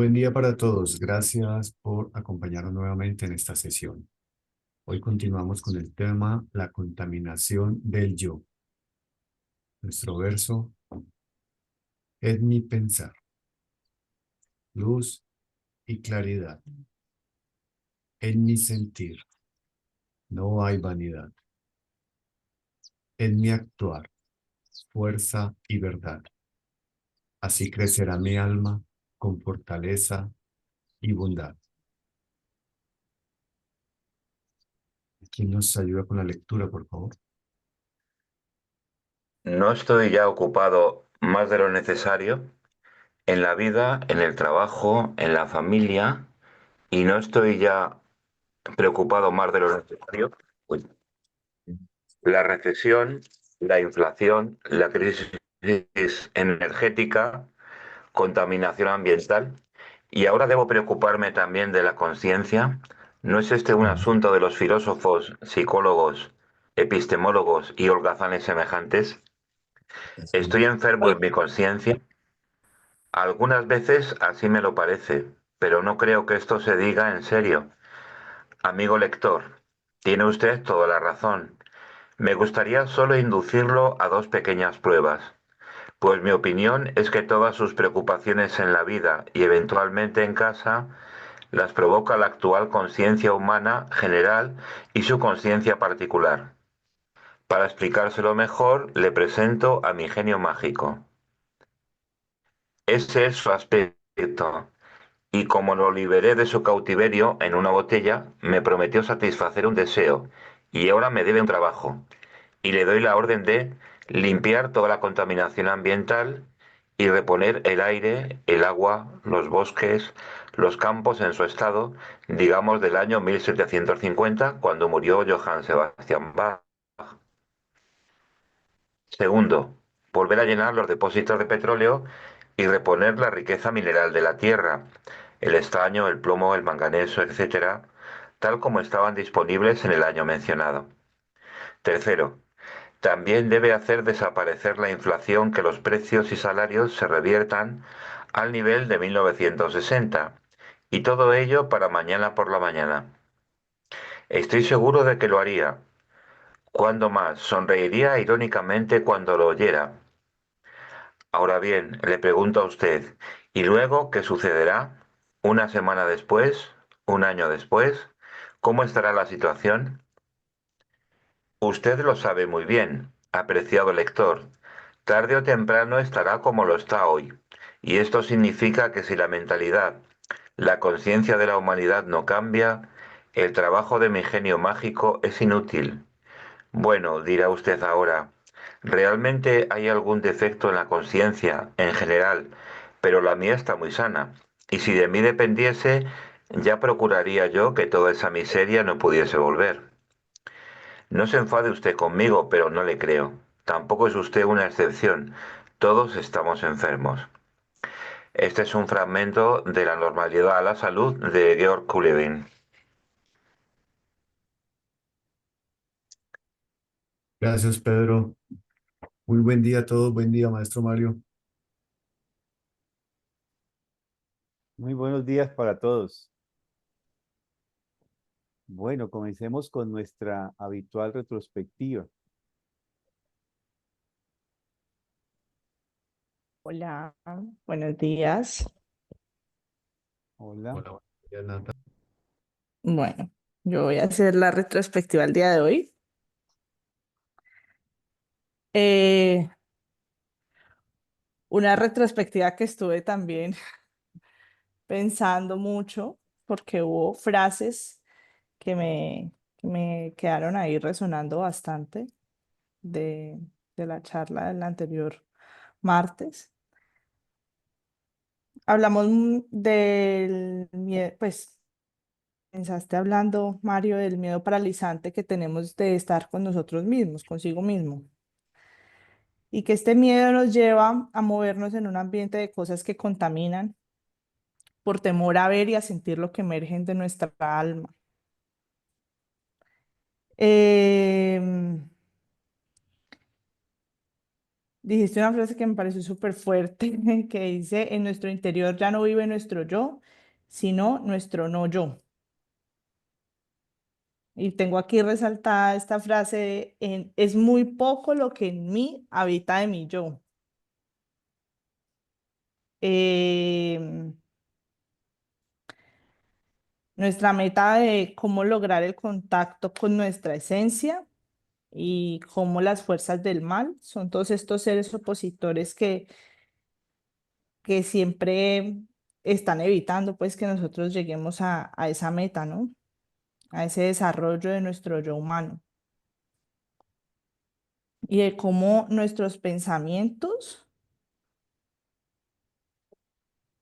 Buen día para todos. Gracias por acompañarnos nuevamente en esta sesión. Hoy continuamos con el tema la contaminación del yo. Nuestro verso es mi pensar, luz y claridad. En mi sentir no hay vanidad. En mi actuar, fuerza y verdad. Así crecerá mi alma con fortaleza y bondad. ¿Quién nos ayuda con la lectura, por favor? No estoy ya ocupado más de lo necesario en la vida, en el trabajo, en la familia, y no estoy ya preocupado más de lo necesario. Uy. La recesión, la inflación, la crisis energética, contaminación ambiental, y ahora debo preocuparme también de la conciencia. ¿No es este un asunto de los filósofos, psicólogos, epistemólogos y holgazanes semejantes? Estoy enfermo en mi conciencia. Algunas veces así me lo parece, pero no creo que esto se diga en serio. Amigo lector, tiene usted toda la razón. Me gustaría solo inducirlo a dos pequeñas pruebas, pues mi opinión es que todas sus preocupaciones en la vida y eventualmente en casa las provoca la actual conciencia humana general y su conciencia particular. Para explicárselo mejor, le presento a mi genio mágico. Ese es su aspecto. Y como lo liberé de su cautiverio en una botella, me prometió satisfacer un deseo, y ahora me debe un trabajo. Y le doy la orden de limpiar toda la contaminación ambiental y reponer el aire, el agua, los bosques, los campos en su estado, digamos del año 1750, cuando murió Johann Sebastian Bach. Segundo, volver a llenar los depósitos de petróleo y reponer la riqueza mineral de la tierra, el estaño, el plomo, el manganeso, etcétera, tal como estaban disponibles en el año mencionado. Tercero, también debe hacer desaparecer la inflación, que los precios y salarios se reviertan al nivel de 1960, y todo ello para mañana por la mañana. Estoy seguro de que lo haría. ¿Cuándo más? Sonreiría irónicamente cuando lo oyera. Ahora bien, le pregunto a usted, ¿y luego qué sucederá? ¿Una semana después? ¿Un año después? ¿Cómo estará la situación? Usted lo sabe muy bien, apreciado lector. Tarde o temprano estará como lo está hoy. Y esto significa que si la mentalidad, la conciencia de la humanidad no cambia, el trabajo de mi genio mágico es inútil. Bueno, dirá usted ahora, realmente hay algún defecto en la conciencia, en general, pero la mía está muy sana. Y si de mí dependiese, ya procuraría yo que toda esa miseria no pudiese volver. No se enfade usted conmigo, pero no le creo. Tampoco es usted una excepción. Todos estamos enfermos. Este es un fragmento de La normalidad a la salud de Georg Kulevin. Gracias, Pedro. Muy buen día a todos. Buen día, maestro Mario. Muy buenos días para todos. Bueno, comencemos con nuestra habitual retrospectiva. Hola, buenos días. Hola. Hola, buenos días, Nata. Bueno, yo voy a hacer la retrospectiva el día de hoy. Eh, una retrospectiva que estuve también pensando mucho porque hubo frases que me quedaron ahí resonando bastante de, de la charla del anterior martes. Hablamos del miedo, pues pensaste hablando, Mario, del miedo paralizante que tenemos de estar con nosotros mismos, consigo mismo. Y que este miedo nos lleva a movernos en un ambiente de cosas que contaminan por temor a ver y a sentir lo que emergen de nuestra alma. Em, dijiste una frase que me pareció súper fuerte, que dice, en nuestro interior ya no vive nuestro yo, sino nuestro no yo. Y tengo aquí resaltada esta frase de, es muy poco lo que en mí habita de mi yo. Em, Nuestra meta de cómo lograr el contacto con nuestra esencia y cómo las fuerzas del mal son todos estos seres opositores que siempre están evitando pues que nosotros lleguemos a esa meta, ¿no? A ese desarrollo de nuestro yo humano y de cómo nuestros pensamientos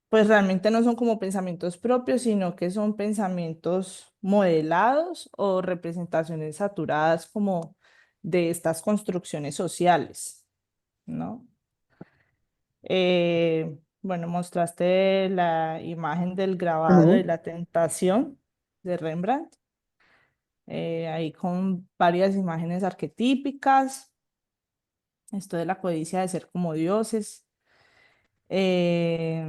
pues realmente no son como pensamientos propios, sino que son pensamientos modelados o representaciones saturadas como de estas construcciones sociales, ¿no? Bueno, mostraste la imagen del grabado de Ujú. la tentación de Rembrandt, ahí con varias imágenes arquetípicas, esto de la codicia de ser como dioses. Eh,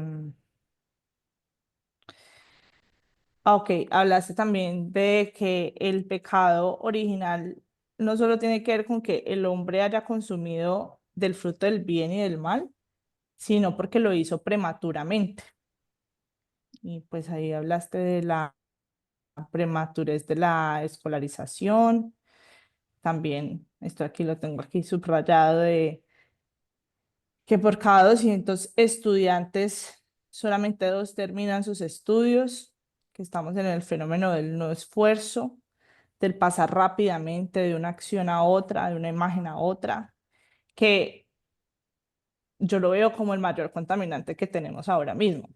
ok, hablaste también de que el pecado original no solo tiene que ver con que el hombre haya consumido del fruto del bien y del mal, sino porque lo hizo prematuramente. Y pues ahí hablaste de la prematurez de la escolarización. También, esto aquí lo tengo aquí subrayado de que por cada 200 estudiantes, solamente dos terminan sus estudios, que estamos en el fenómeno del no esfuerzo, del pasar rápidamente de una acción a otra, de una imagen a otra, que yo lo veo como el mayor contaminante que tenemos ahora mismo.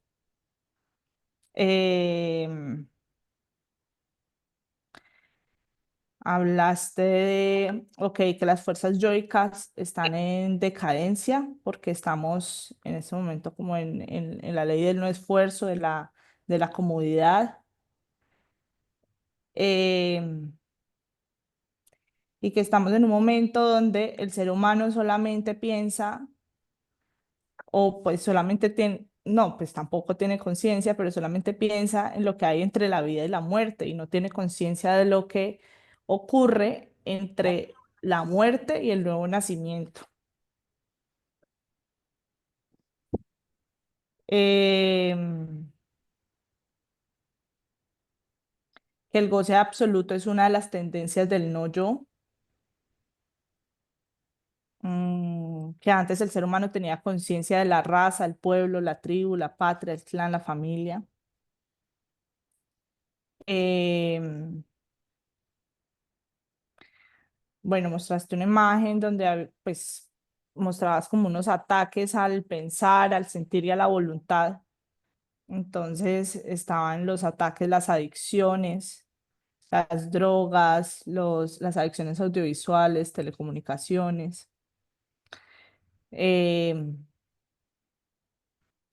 Em, Hablaste de, ok, que las fuerzas yoicas están en decadencia porque estamos en este momento como en la ley del no esfuerzo, de la comodidad, eh, y que estamos en un momento donde el ser humano solamente piensa o pues solamente tiene, no, pues tampoco tiene conciencia, pero solamente piensa en lo que hay entre la vida y la muerte y no tiene conciencia de lo que ocurre entre la muerte y el nuevo nacimiento. Em, que el goce absoluto es una de las tendencias del no yo, que antes el ser humano tenía conciencia de la raza, el pueblo, la tribu, la patria, el clan, la familia. Em, bueno, mostraste una imagen donde pues mostrabas como unos ataques al pensar, al sentir y a la voluntad. Entonces estaban los ataques, las adicciones, las drogas, las adicciones audiovisuales, telecomunicaciones, eh,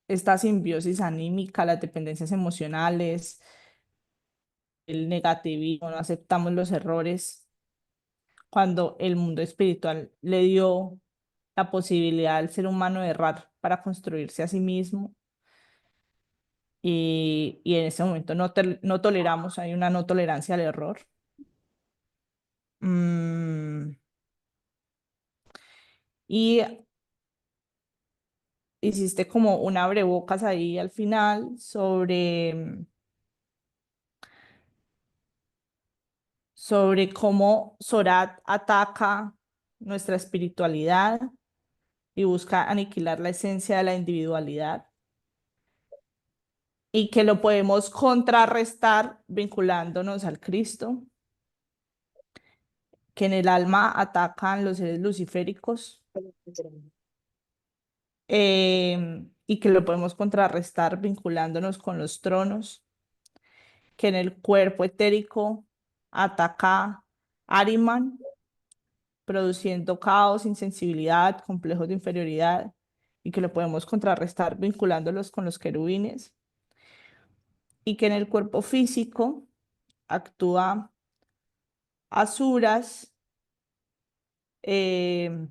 esta simbiosis anímica, las dependencias emocionales, el negativismo, no aceptamos los errores, cuando el mundo espiritual le dio la posibilidad al ser humano de errar para construirse a sí mismo. Y en ese momento no toleramos, hay una no tolerancia al error. Mm, y hiciste como un abrebocas ahí al final sobre cómo Sorat ataca nuestra espiritualidad y busca aniquilar la esencia de la individualidad y que lo podemos contrarrestar vinculándonos al Cristo, que en el alma atacan los seres luciféricos, y que lo podemos contrarrestar vinculándonos con los tronos, que en el cuerpo etérico ataca Ariman, produciendo caos, insensibilidad, complejos de inferioridad, y que lo podemos contrarrestar vinculándolos con los querubines, y que en el cuerpo físico actúa Asuras, eh,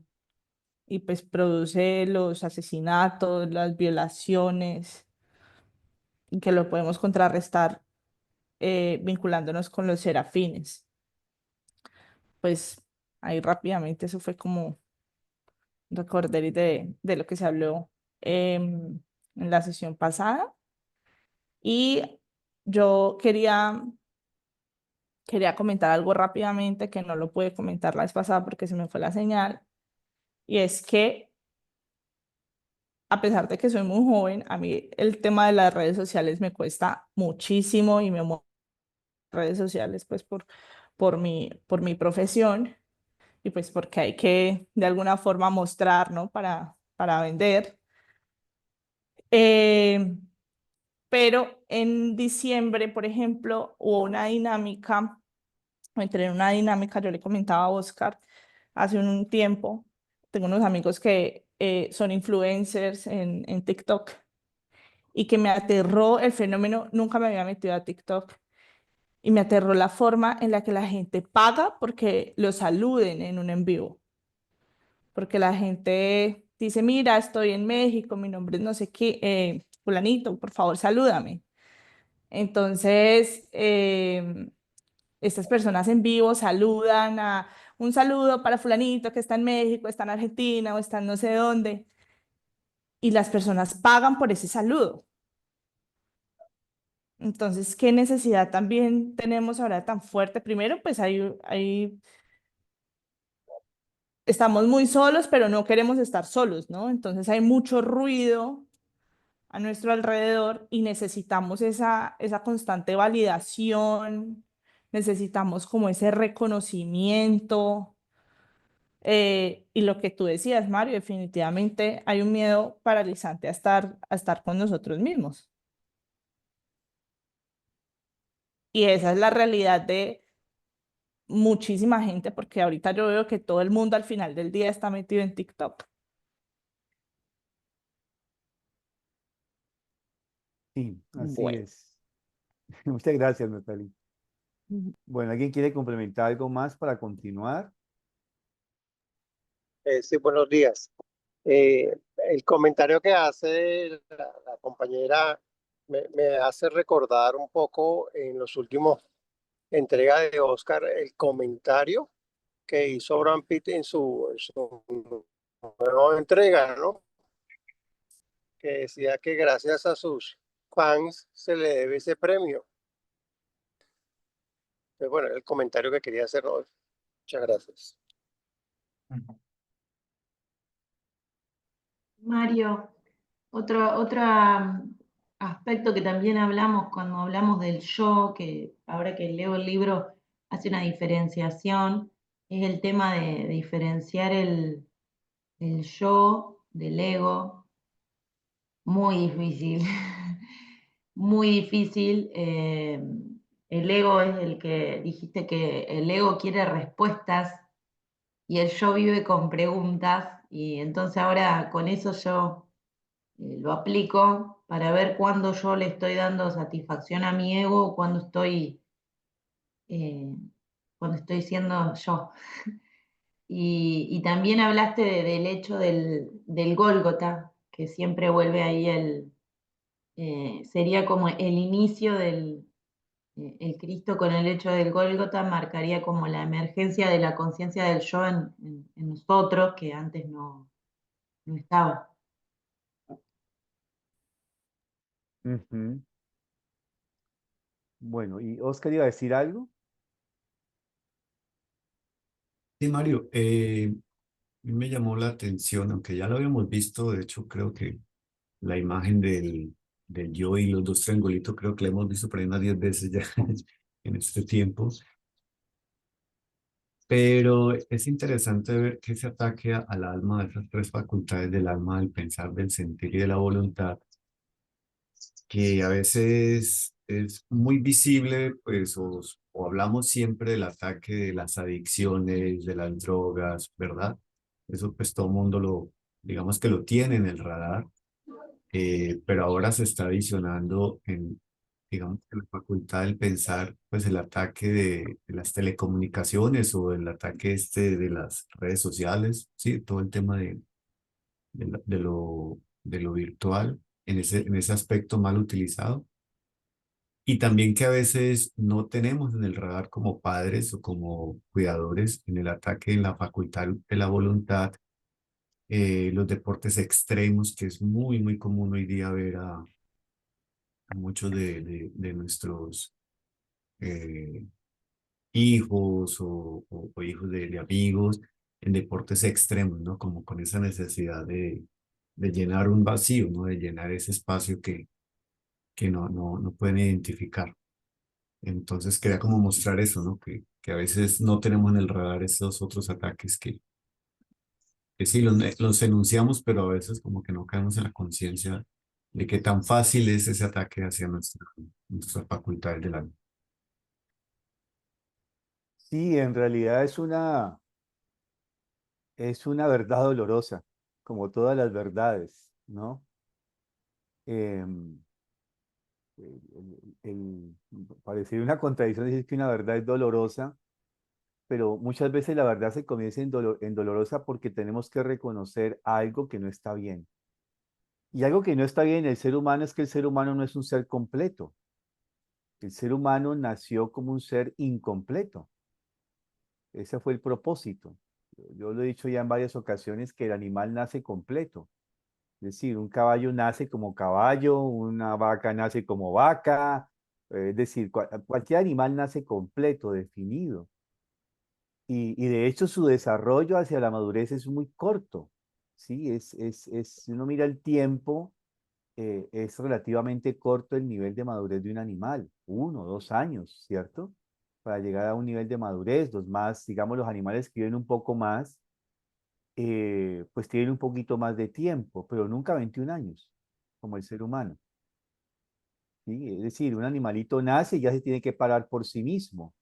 y pues produce los asesinatos, las violaciones, y que lo podemos contrarrestar vinculándonos con los serafines. Pues ahí rápidamente eso fue como recordar de lo que se habló en la sesión pasada. Y yo quería comentar algo rápidamente que no lo pude comentar la vez pasada porque se me fue la señal. Y es que a pesar de que soy muy joven, a mí el tema de las redes sociales me cuesta muchísimo y me muevo en redes sociales pues por mi profesión y pues porque hay que de alguna forma mostrar, ¿no? Para vender. Eh, pero en diciembre, por ejemplo, hubo una dinámica, entré en una dinámica, yo le comentaba a Oscar hace un tiempo, tengo unos amigos que son influencers en TikTok y que me aterró el fenómeno, nunca me había metido a TikTok y me aterró la forma en la que la gente paga porque lo saluden en un en vivo, porque la gente dice, mira, estoy en México, mi nombre es no sé qué, fulanito, por favor, salúdame. Entonces, estas personas en vivo saludan a un saludo para fulanito que está en México, está en Argentina o está en no sé dónde, y las personas pagan por ese saludo. Entonces, ¿qué necesidad también tenemos ahora tan fuerte? Primero, pues estamos muy solos, pero no queremos estar solos, ¿no? Entonces hay mucho ruido a nuestro alrededor y necesitamos esa constante validación, necesitamos como ese reconocimiento. Y lo que tú decías, Mario, definitivamente hay un miedo paralizante a estar con nosotros mismos. Y esa es la realidad de muchísima gente, porque ahorita yo veo que todo el mundo al final del día está metido en TikTok. Sí, así Bueno. es. Muchas gracias, Natalie. Ujú. Bueno, ¿alguien quiere complementar algo más para continuar? Sí, buenos días. El comentario que hace la compañera me hace recordar un poco en los últimos entregas de Oscar el comentario que hizo Brad Pitt en su nueva entrega, ¿no? Que decía que gracias a sus fans se le debe ese premio. Bueno, el comentario que quería hacer hoy. Muchas gracias. Mario, otro aspecto que también hablamos cuando hablamos del yo, que ahora que leo el libro hace una diferenciación, es el tema de diferenciar el yo del ego. Muy difícil, muy difícil. El ego es el que dijiste que el ego quiere respuestas y el yo vive con preguntas y entonces ahora con eso yo lo aplico para ver cuándo yo le estoy dando satisfacción a mi ego o eh, cuando estoy siendo yo. Y también hablaste del hecho del Gólgota, que siempre vuelve ahí sería como el inicio el Cristo con el hecho del Gólgota marcaría como la emergencia de la conciencia del yo en nosotros, que antes no estaba. Ujú. Bueno, ¿y Oscar iba a decir algo? Sí, Mario, me llamó la atención, aunque ya lo habíamos visto, de hecho creo que la imagen del yo y los dos triangulitos creo que la hemos visto por ahí unas 10 veces ya en este tiempo, pero es interesante ver que ese ataque al alma, a esas tres facultades del alma, del pensar, del sentir y de la voluntad, que a veces es muy visible, pues, o hablamos siempre del ataque de las adicciones, de las drogas, ¿verdad? Eso pues todo el mundo digamos que lo tiene en el radar, pero ahora se está adicionando en, digamos, que la facultad del pensar, pues el ataque de las telecomunicaciones o el ataque este de las redes sociales, sí, todo el tema de lo virtual en ese aspecto mal utilizado. Y también que a veces no tenemos en el radar como padres o como cuidadores en el ataque en la facultad de la voluntad, los deportes extremos, que es muy, muy común hoy día ver a muchos de nuestros eh, hijos o hijos de amigos en deportes extremos, ¿no? Como con esa necesidad de llenar un vacío, ¿no? De llenar ese espacio que no pueden identificar. Entonces quería como mostrar eso, ¿no? Que a veces no tenemos en el radar esos otros ataques que sí los enunciamos, pero a veces como que no caemos en la conciencia de qué tan fácil es ese ataque hacia nuestras facultades del alma. Sí, en realidad es una verdad dolorosa, como todas las verdades, ¿no? Em, parecería una contradicción decir que una verdad es dolorosa, pero muchas veces la verdad se convierte en dolorosa porque tenemos que reconocer algo que no está bien. Y algo que no está bien en el ser humano es que el ser humano no es un ser completo. El ser humano nació como un ser incompleto. Ese fue el propósito. Yo lo he dicho ya en varias ocasiones que el animal nace completo. Es decir, un caballo nace como caballo, una vaca nace como vaca, es decir, cualquier animal nace completo, definido. Y de hecho su desarrollo hacia la madurez es muy corto. ¿Sí? Si uno mira el tiempo, es relativamente corto el nivel de madurez de un animal, 1 o 2 años, ¿cierto? Para llegar a un nivel de madurez, los más, digamos, los animales que viven un poco más, pues tienen un poquito más de tiempo, pero nunca 21 años, como el ser humano. ¿Sí? Es decir, un animalito nace y ya se tiene que parar por sí mismo,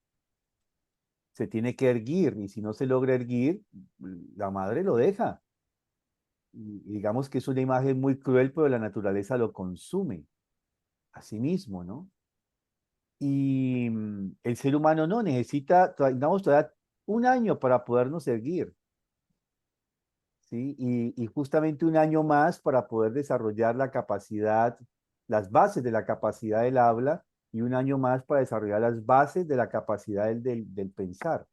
se tiene que erguir, y si no se logra erguir, la madre lo deja. Y digamos que es una imagen muy cruel, pero la naturaleza lo consume a sí mismo, ¿no? Y el ser humano no necesita, digamos, todavía 1 año para podernos erguir, ¿sí? Y justamente 1 año más para poder desarrollar la capacidad, las bases de la capacidad del habla, y 1 año más para desarrollar las bases de la capacidad del pensar.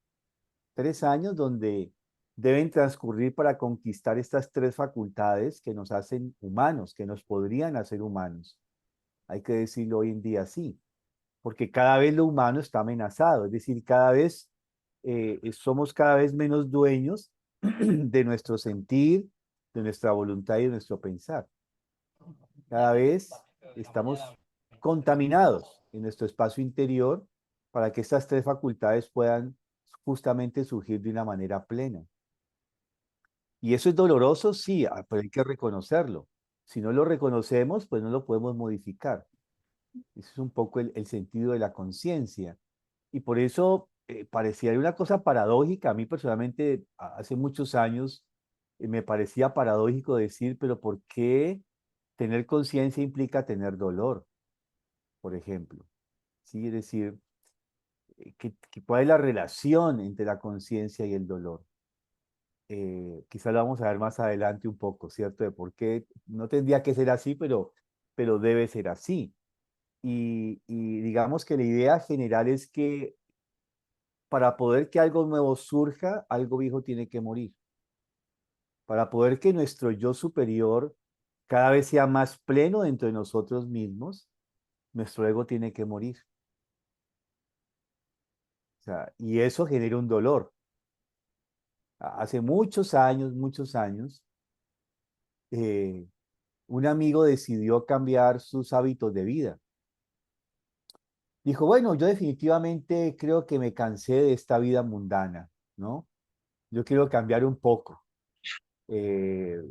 3 años donde deben transcurrir para conquistar estas tres facultades que nos hacen humanos, que nos podrían hacer humanos. Hay que decirlo hoy en día así, porque cada vez lo humano está amenazado, es decir, cada vez somos cada vez menos dueños de nuestro sentir, de nuestra voluntad y de nuestro pensar. Cada vez estamos contaminados en nuestro espacio interior para que estas tres facultades puedan justamente surgir de una manera plena. Y eso es doloroso, sí, pero hay que reconocerlo. Si no lo reconocemos, pues no lo podemos modificar. Ese es un poco el sentido de la conciencia. Y por eso parecía una cosa paradójica. A mí personalmente, hace muchos años, me parecía paradójico decir, pero ¿por qué tener conciencia implica tener dolor, por ejemplo? Sí, es decir, ¿cuál es la relación entre la conciencia y el dolor? Quizá lo vamos a ver más adelante un poco, ¿cierto? De por qué no tendría que ser así, pero debe ser así. Y digamos que la idea general es que para poder que algo nuevo surja, algo viejo tiene que morir. Para poder que nuestro yo superior cada vez sea más pleno dentro de nosotros mismos, nuestro ego tiene que morir. O sea, y eso genera un dolor. Hace muchos años, eh, un amigo decidió cambiar sus hábitos de vida. Dijo, bueno, yo definitivamente creo que me cansé de esta vida mundana, ¿no? Yo quiero cambiar un poco. Eh,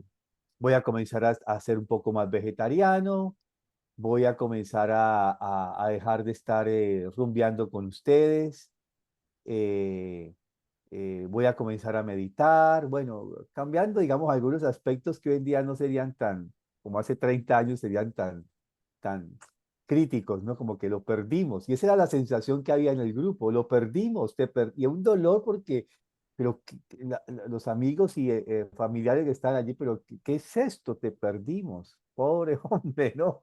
Voy a comenzar a ser un poco más vegetariano, voy a comenzar a dejar de estar rumbeando con ustedes, eh, voy a comenzar a meditar, bueno, cambiando, digamos, algunos aspectos que hoy en día no serían tan, como hace 30 años, serían tan críticos, ¿no? Como que lo perdimos. Y esa era la sensación que había en el grupo, lo perdimos, y un dolor porque pero los amigos y familiares que están allí, pero ¿qué es esto? Te perdimos. Pobre hombre, ¿no?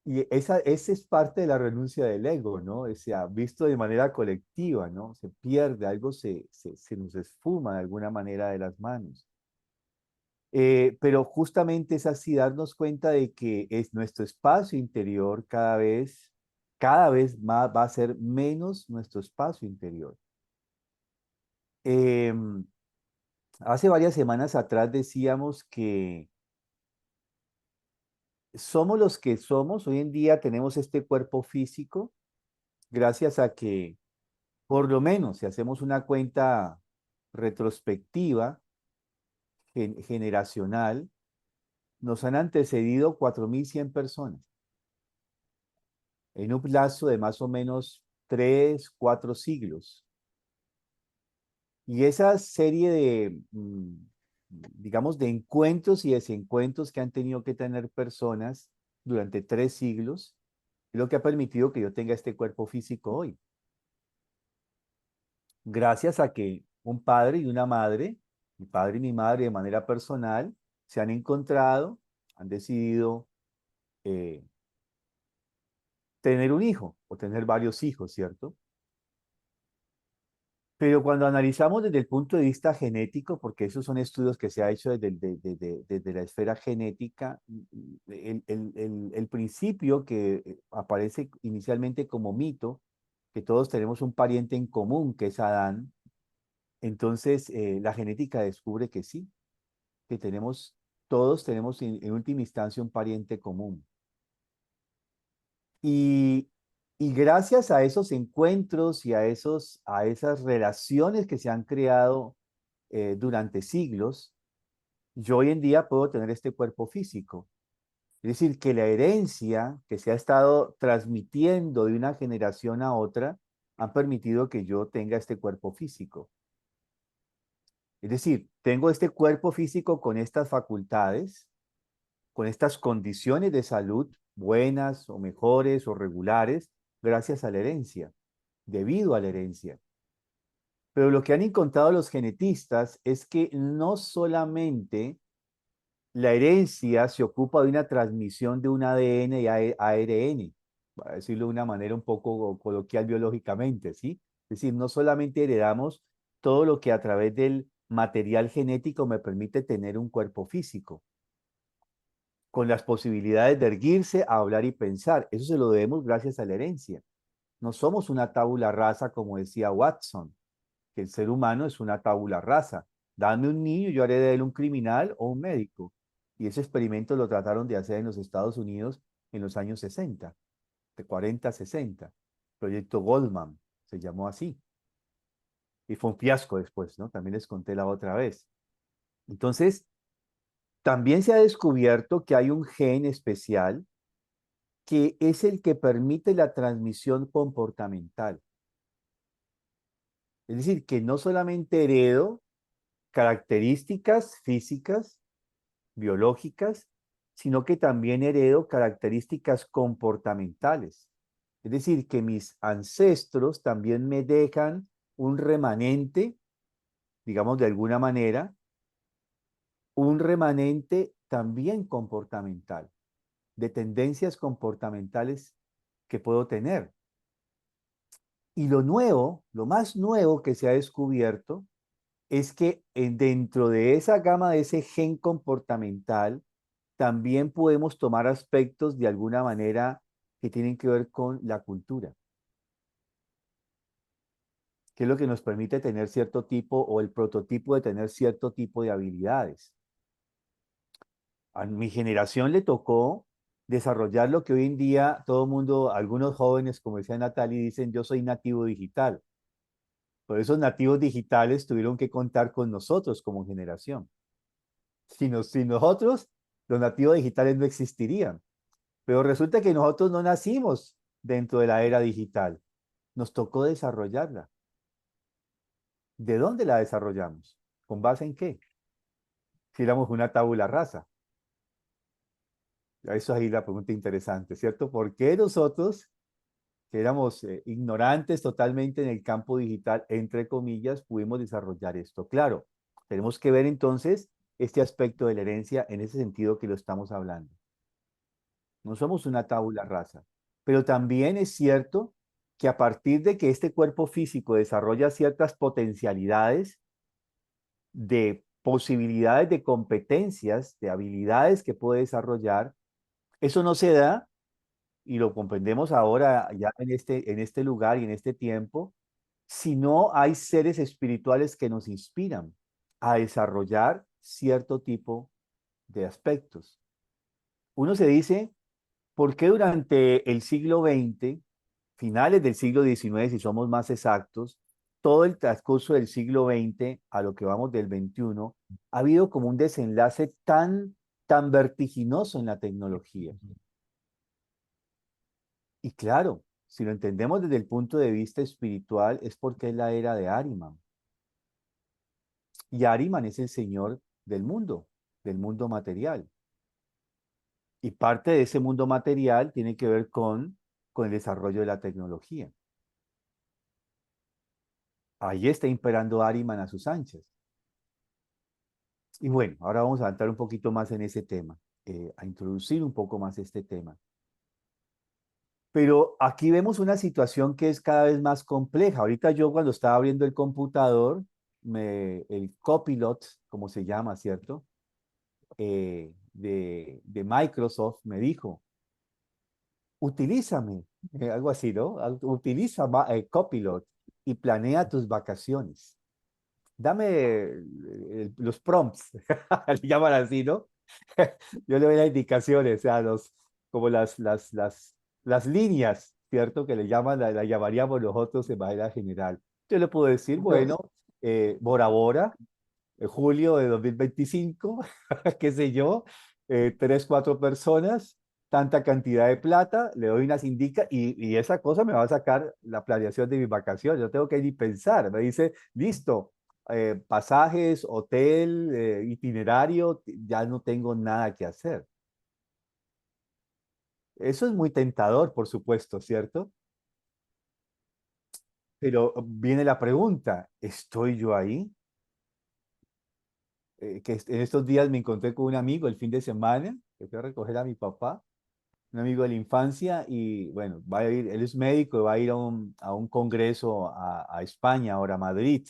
Y esa es parte de la renuncia del ego, ¿no? O sea, visto de manera colectiva, ¿no? Se pierde, algo se nos esfuma de alguna manera de las manos. Pero justamente es así darnos cuenta de que es nuestro espacio interior cada vez más va a ser menos nuestro espacio interior. Em, Hace varias semanas atrás decíamos que somos los que somos. Hoy en día tenemos este cuerpo físico gracias a que, por lo menos, si hacemos una cuenta retrospectiva, generacional, nos han antecedido 4.100 personas en un plazo de más o menos 3, 4 siglos. Y esa serie de, digamos, de encuentros y desencuentros que han tenido que tener personas durante 3 siglos, es lo que ha permitido que yo tenga este cuerpo físico hoy. Gracias a que un padre y una madre, mi padre y mi madre de manera personal, se han encontrado, han decidido tener un hijo o tener varios hijos, ¿cierto? Pero cuando analizamos desde el punto de vista genético, porque esos son estudios que se ha hecho desde la esfera genética, el principio que aparece inicialmente como mito, que todos tenemos un pariente en común, que es Adán, entonces la genética descubre que sí, que todos tenemos en última instancia un pariente común. Y, y gracias a esos encuentros y a esas relaciones que se han creado durante siglos, yo hoy en día puedo tener este cuerpo físico. Es decir, que la herencia que se ha estado transmitiendo de una generación a otra ha permitido que yo tenga este cuerpo físico. Es decir, tengo este cuerpo físico con estas facultades, con estas condiciones de salud buenas o mejores o regulares, gracias a la herencia, debido a la herencia. Pero lo que han encontrado los genetistas es que no solamente la herencia se ocupa de una transmisión de un ADN y ARN, para decirlo de una manera un poco coloquial biológicamente, ¿sí? Es decir, no solamente heredamos todo lo que a través del material genético me permite tener un cuerpo físico, con las posibilidades de erguirse, hablar y pensar. Eso se lo debemos gracias a la herencia. No somos una tabula rasa, como decía Watson, que el ser humano es una tabula rasa. Dame un niño, yo haré de él un criminal o un médico. Y ese experimento lo trataron de hacer en los Estados Unidos en los años 60, de 40 a 60. Proyecto Goldman, se llamó así. Y fue un fiasco después, ¿no? También les conté la otra vez. Entonces, también se ha descubierto que hay un gen especial que es el que permite la transmisión comportamental. Es decir, que no solamente heredo características físicas, biológicas, sino que también heredo características comportamentales. Es decir, que mis ancestros también me dejan un remanente, digamos de alguna manera, un remanente también comportamental, de tendencias comportamentales que puedo tener. Y lo nuevo, lo más nuevo que se ha descubierto es que dentro de esa gama de ese gen comportamental, también podemos tomar aspectos de alguna manera que tienen que ver con la cultura, que es lo que nos permite tener cierto tipo o el prototipo de tener cierto tipo de habilidades. A mi generación le tocó desarrollar lo que hoy en día todo el mundo, algunos jóvenes, como decía Natalie, dicen yo soy nativo digital. Por esos nativos digitales tuvieron que contar con nosotros como generación. Sin nosotros, los nativos digitales no existirían. Pero resulta que nosotros no nacimos dentro de la era digital. Nos tocó desarrollarla. ¿De dónde la desarrollamos? ¿Con base en qué? Si éramos una tabula rasa. Eso es ahí la pregunta interesante, ¿cierto? ¿Por qué nosotros que éramos ignorantes totalmente en el campo digital, entre comillas, pudimos desarrollar esto. Claro, tenemos que ver entonces este aspecto de la herencia en ese sentido que lo estamos hablando. No somos una tabula rasa, pero también es cierto que a partir de que este cuerpo físico desarrolla ciertas potencialidades de posibilidades de competencias, de habilidades que puede desarrollar, eso no se da, y lo comprendemos ahora ya en este lugar y en este tiempo, si no hay seres espirituales que nos inspiran a desarrollar cierto tipo de aspectos. Uno se dice, ¿por qué durante el siglo XX, finales del siglo XIX, si somos más exactos, todo el transcurso del siglo XX a lo que vamos del XXI, ha habido como un desenlace tan vertiginoso en la tecnología? Y claro, si lo entendemos desde el punto de vista espiritual, es porque es la era de Ahriman. Y Ahriman es el señor del mundo material. Y parte de ese mundo material tiene que ver con el desarrollo de la tecnología. Ahí está imperando Ahriman a sus anchas. Y bueno, ahora vamos a entrar un poquito más en ese tema, a introducir un poco más este tema. Pero aquí vemos una situación que es cada vez más compleja. Ahorita yo cuando estaba abriendo el computador, el copilot, como se llama, ¿cierto? De Microsoft me dijo, utilízame, algo así, ¿no? Utiliza Copilot y planea tus vacaciones. Dame los prompts, le llaman así, ¿no? Yo le doy las indicaciones, o sea, como las líneas, ¿cierto? Que le llaman, la llamaríamos nosotros de manera general. Yo le puedo decir, bueno, Bora Bora, julio de 2025, qué sé yo, tres, cuatro personas, tanta cantidad de plata, le doy unas indica y esa cosa me va a sacar la planeación de mis vacaciones. Yo tengo que ni pensar, me dice, listo, pasajes, hotel, itinerario, ya no tengo nada que hacer. Eso es muy tentador, por supuesto, ¿cierto? Pero viene la pregunta, ¿estoy yo ahí? En estos días me encontré con un amigo el fin de semana, que fui a recoger a mi papá, un amigo de la infancia, y bueno, va a ir, él es médico y va a ir a un congreso a España, ahora a Madrid.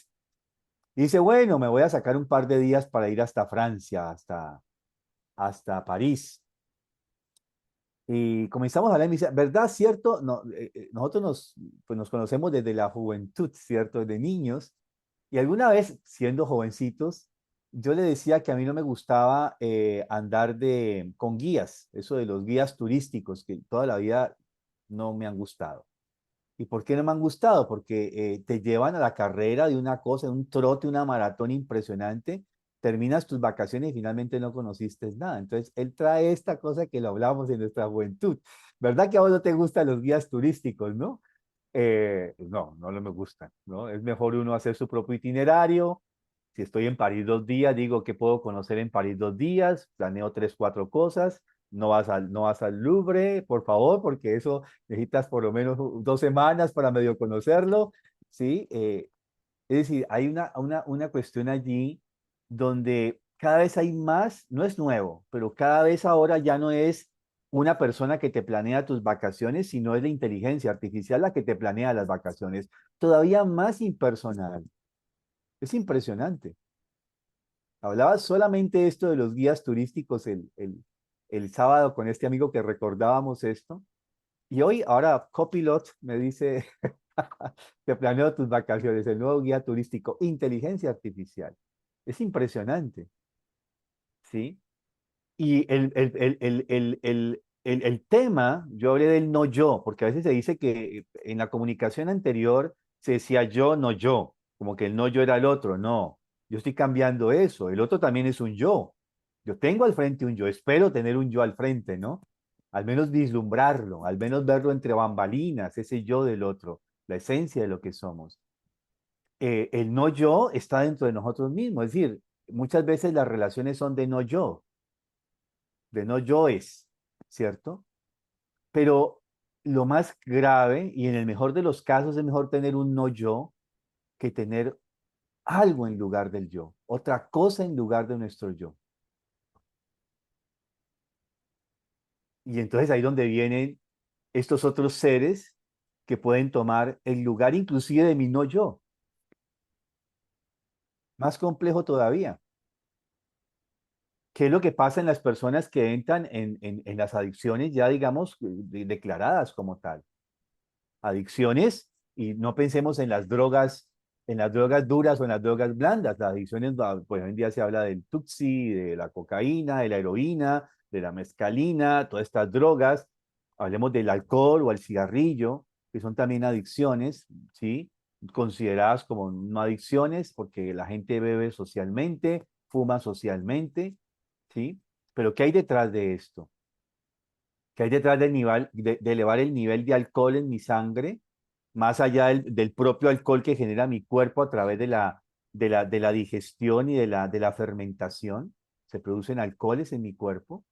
Y dice, bueno, me voy a sacar un par de días para ir hasta Francia, hasta París. Y comenzamos a hablar y me dice, ¿verdad, cierto? No, nosotros pues nos conocemos desde la juventud, ¿cierto? Desde niños. Y alguna vez, siendo jovencitos, yo le decía que a mí no me gustaba andar con guías, eso de los guías turísticos, que toda la vida no me han gustado. ¿Y por qué no me han gustado? Porque te llevan a la carrera de una cosa, de un trote, una maratón impresionante, terminas tus vacaciones y finalmente no conociste nada. Entonces, él trae esta cosa que lo hablamos en nuestra juventud. ¿Verdad que a vos no te gustan los guías turísticos, no? No, no me gustan, ¿no? Es mejor uno hacer su propio itinerario. Si estoy en París 2 días, digo que puedo conocer en París 2 días, planeo tres, cuatro cosas. No vas al Louvre, por favor, porque eso necesitas por lo menos 2 semanas para medio conocerlo, ¿sí? Es decir, hay una cuestión allí donde cada vez hay más, no es nuevo, pero cada vez ahora ya no es una persona que te planea tus vacaciones, sino es la inteligencia artificial la que te planea las vacaciones, todavía más impersonal. Es impresionante. Hablaba solamente esto de los guías turísticos el sábado con este amigo que recordábamos esto. Y hoy, ahora Copilot me dice, te planeo tus vacaciones, el nuevo guía turístico, inteligencia artificial. Es impresionante, ¿sí? Y el tema, yo hablé del no yo, porque a veces se dice que en la comunicación anterior se decía yo, no yo, como que el no yo era el otro. No, yo estoy cambiando eso. El otro también es un yo. Yo tengo al frente un yo, espero tener un yo al frente, ¿no? Al menos vislumbrarlo, al menos verlo entre bambalinas, ese yo del otro, la esencia de lo que somos. El no yo está dentro de nosotros mismos, es decir, muchas veces las relaciones son de no yo, de no yoes, ¿cierto? Pero lo más grave, y en el mejor de los casos es mejor tener un no yo que tener algo en lugar del yo, otra cosa en lugar de nuestro yo. Y entonces ahí donde vienen estos otros seres que pueden tomar el lugar inclusive de mi no yo. Más complejo todavía. ¿Qué es lo que pasa en las personas que entran en las adicciones ya, digamos, declaradas como tal? Adicciones, y no pensemos en las drogas duras o en las drogas blandas. Las adicciones, pues hoy en día se habla del Tutsi, de la cocaína, de la heroína, de la mescalina, todas estas drogas. Hablemos del alcohol o el cigarrillo, que son también adicciones, ¿sí? Consideradas como no adicciones porque la gente bebe socialmente, fuma socialmente, ¿sí? Pero ¿qué hay detrás de esto? ¿Qué hay detrás del nivel, de elevar el nivel de alcohol en mi sangre, más allá del propio alcohol que genera mi cuerpo a través de la digestión y de la fermentación? Se producen alcoholes en mi cuerpo,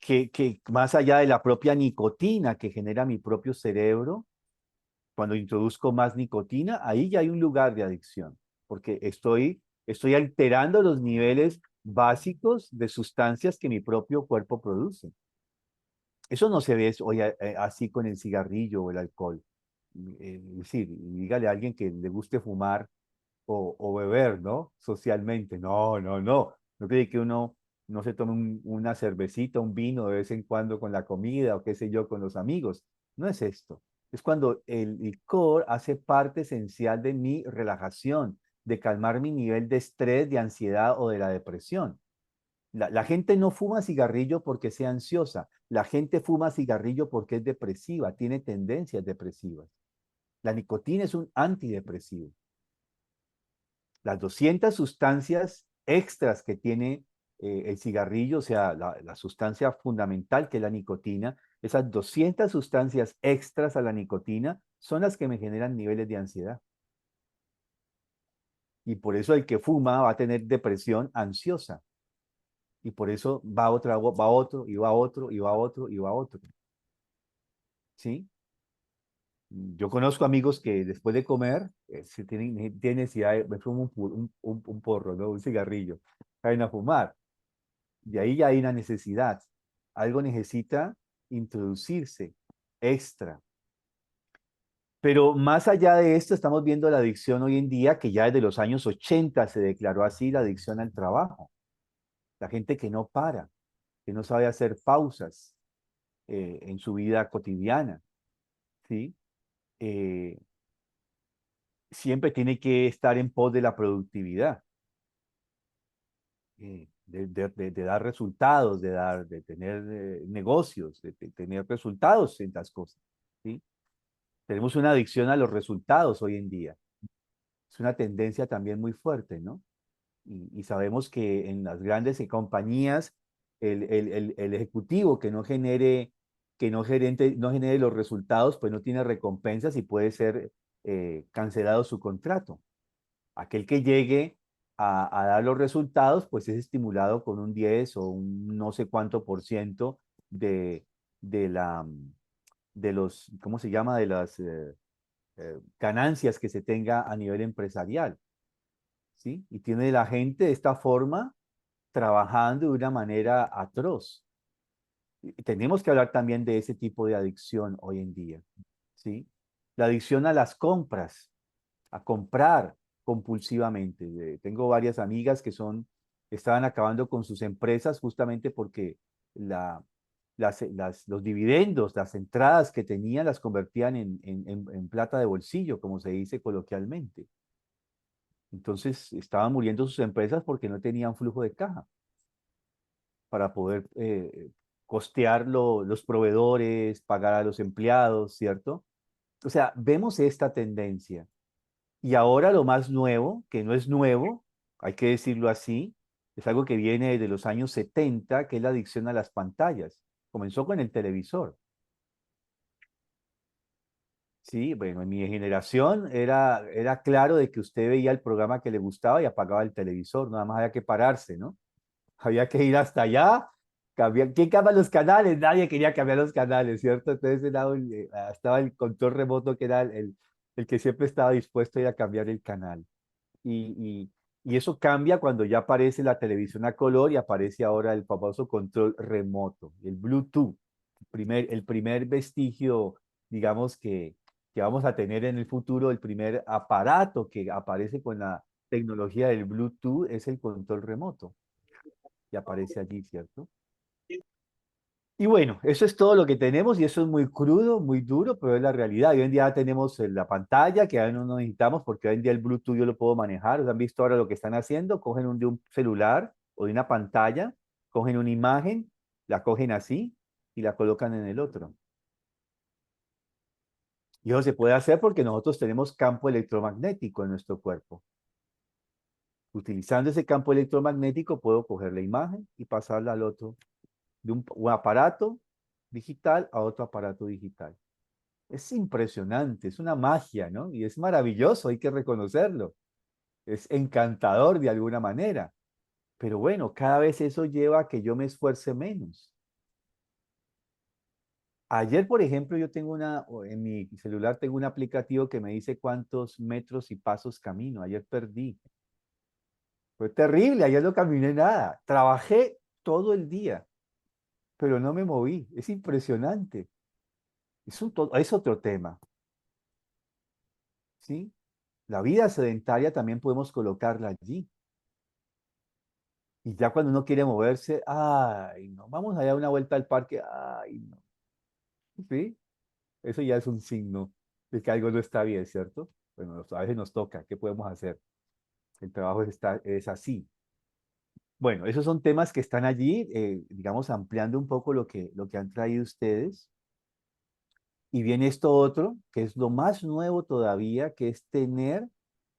que más allá de la propia nicotina que genera mi propio cerebro, cuando introduzco más nicotina, ahí ya hay un lugar de adicción, porque estoy alterando los niveles básicos de sustancias que mi propio cuerpo produce. Eso no se ve hoy así con el cigarrillo o el alcohol. Es decir, dígale a alguien que le guste fumar o beber, ¿no? Socialmente. No, no, no. No cree que uno no se tome una cervecita, un vino de vez en cuando con la comida o qué sé yo, con los amigos. No es esto. Es cuando el licor hace parte esencial de mi relajación, de calmar mi nivel de estrés, de ansiedad o de la depresión. La gente no fuma cigarrillo porque sea ansiosa. La gente fuma cigarrillo porque es depresiva, tiene tendencias depresivas. La nicotina es un antidepresivo. Las 200 sustancias extras que tiene el cigarrillo, o sea, la sustancia fundamental que es la nicotina, esas 200 sustancias extras a la nicotina son las que me generan niveles de ansiedad. Y por eso el que fuma va a tener depresión ansiosa. Y por eso va otro, y va otro, y va otro, y va otro. ¿Sí? Yo conozco amigos que después de comer se tienen necesidad me fumo un porro, ¿no? Un cigarrillo. Caen a fumar. De ahí ya hay una necesidad. Algo necesita introducirse extra. Pero más allá de esto, estamos viendo la adicción hoy en día, que ya desde los años 80 se declaró así, la adicción al trabajo. La gente que no para, que no sabe hacer pausas en su vida cotidiana, ¿sí? Eh, siempre tiene que estar en pos de la productividad, de dar resultados, de tener negocios, de tener resultados en las cosas, ¿sí? Tenemos una adicción a los resultados hoy en día. Es una tendencia también muy fuerte, ¿no? Y sabemos que en las grandes compañías, el ejecutivo que no genere los resultados, pues no tiene recompensas y puede ser cancelado su contrato. Aquel que llegue a dar los resultados, pues es estimulado con un 10 o un no sé cuánto por ciento de, de la, de los, ¿cómo se llama? De las ganancias que se tenga a nivel empresarial, ¿sí? Y tiene la gente de esta forma trabajando de una manera atroz. Y tenemos que hablar también de ese tipo de adicción hoy en día, ¿sí? La adicción a las compras, a comprar compulsivamente. Tengo varias amigas estaban acabando con sus empresas justamente porque la, los dividendos, las entradas que tenían las convertían en plata de bolsillo, como se dice coloquialmente. Entonces estaban muriendo sus empresas porque no tenían flujo de caja para poder costear los proveedores, pagar a los empleados, ¿cierto? O sea, vemos esta tendencia. Y ahora lo más nuevo, que no es nuevo, hay que decirlo así, es algo que viene desde los años 70, que es la adicción a las pantallas. Comenzó con el televisor. Sí, bueno, en mi generación era claro de que usted veía el programa que le gustaba y apagaba el televisor, nada más había que pararse, ¿no? Había que ir hasta allá ¿Quién cambia los canales? Nadie quería cambiar los canales, ¿cierto? Entonces estaba el control remoto que era el que siempre estaba dispuesto a ir a cambiar el canal. Y, y eso cambia cuando ya aparece la televisión a color y aparece ahora el famoso control remoto, el Bluetooth, el primer vestigio, digamos, que vamos a tener en el futuro, el primer aparato que aparece con la tecnología del Bluetooth es el control remoto, y aparece allí, ¿cierto? Y bueno, eso es todo lo que tenemos y eso es muy crudo, muy duro, pero es la realidad. Hoy en día ya tenemos la pantalla que ya no necesitamos porque hoy en día el Bluetooth yo lo puedo manejar. ¿Han visto ahora lo que están haciendo? Cogen de un celular o de una pantalla, cogen una imagen, la cogen así y la colocan en el otro. Y eso se puede hacer porque nosotros tenemos campo electromagnético en nuestro cuerpo. Utilizando ese campo electromagnético puedo coger la imagen y pasarla al otro, de un aparato digital a otro aparato digital. Es impresionante, es una magia, ¿no? Y es maravilloso, hay que reconocerlo. Es encantador de alguna manera. Pero bueno, cada vez eso lleva a que yo me esfuerce menos. Ayer, por ejemplo, en mi celular tengo un aplicativo que me dice cuántos metros y pasos camino. Ayer perdí. Fue terrible, ayer no caminé nada. Trabajé todo el día, pero no me moví. Es impresionante. Es otro tema, ¿sí? La vida sedentaria también podemos colocarla allí. Y ya cuando uno quiere moverse, ay, no, vamos a dar una vuelta al parque, ay, no. ¿Sí? Eso ya es un signo de que algo no está bien, ¿cierto? Bueno, a veces nos toca, ¿qué podemos hacer? El trabajo es así. Bueno, esos son temas que están allí, digamos, ampliando un poco lo que han traído ustedes. Y viene esto otro, que es lo más nuevo todavía, que es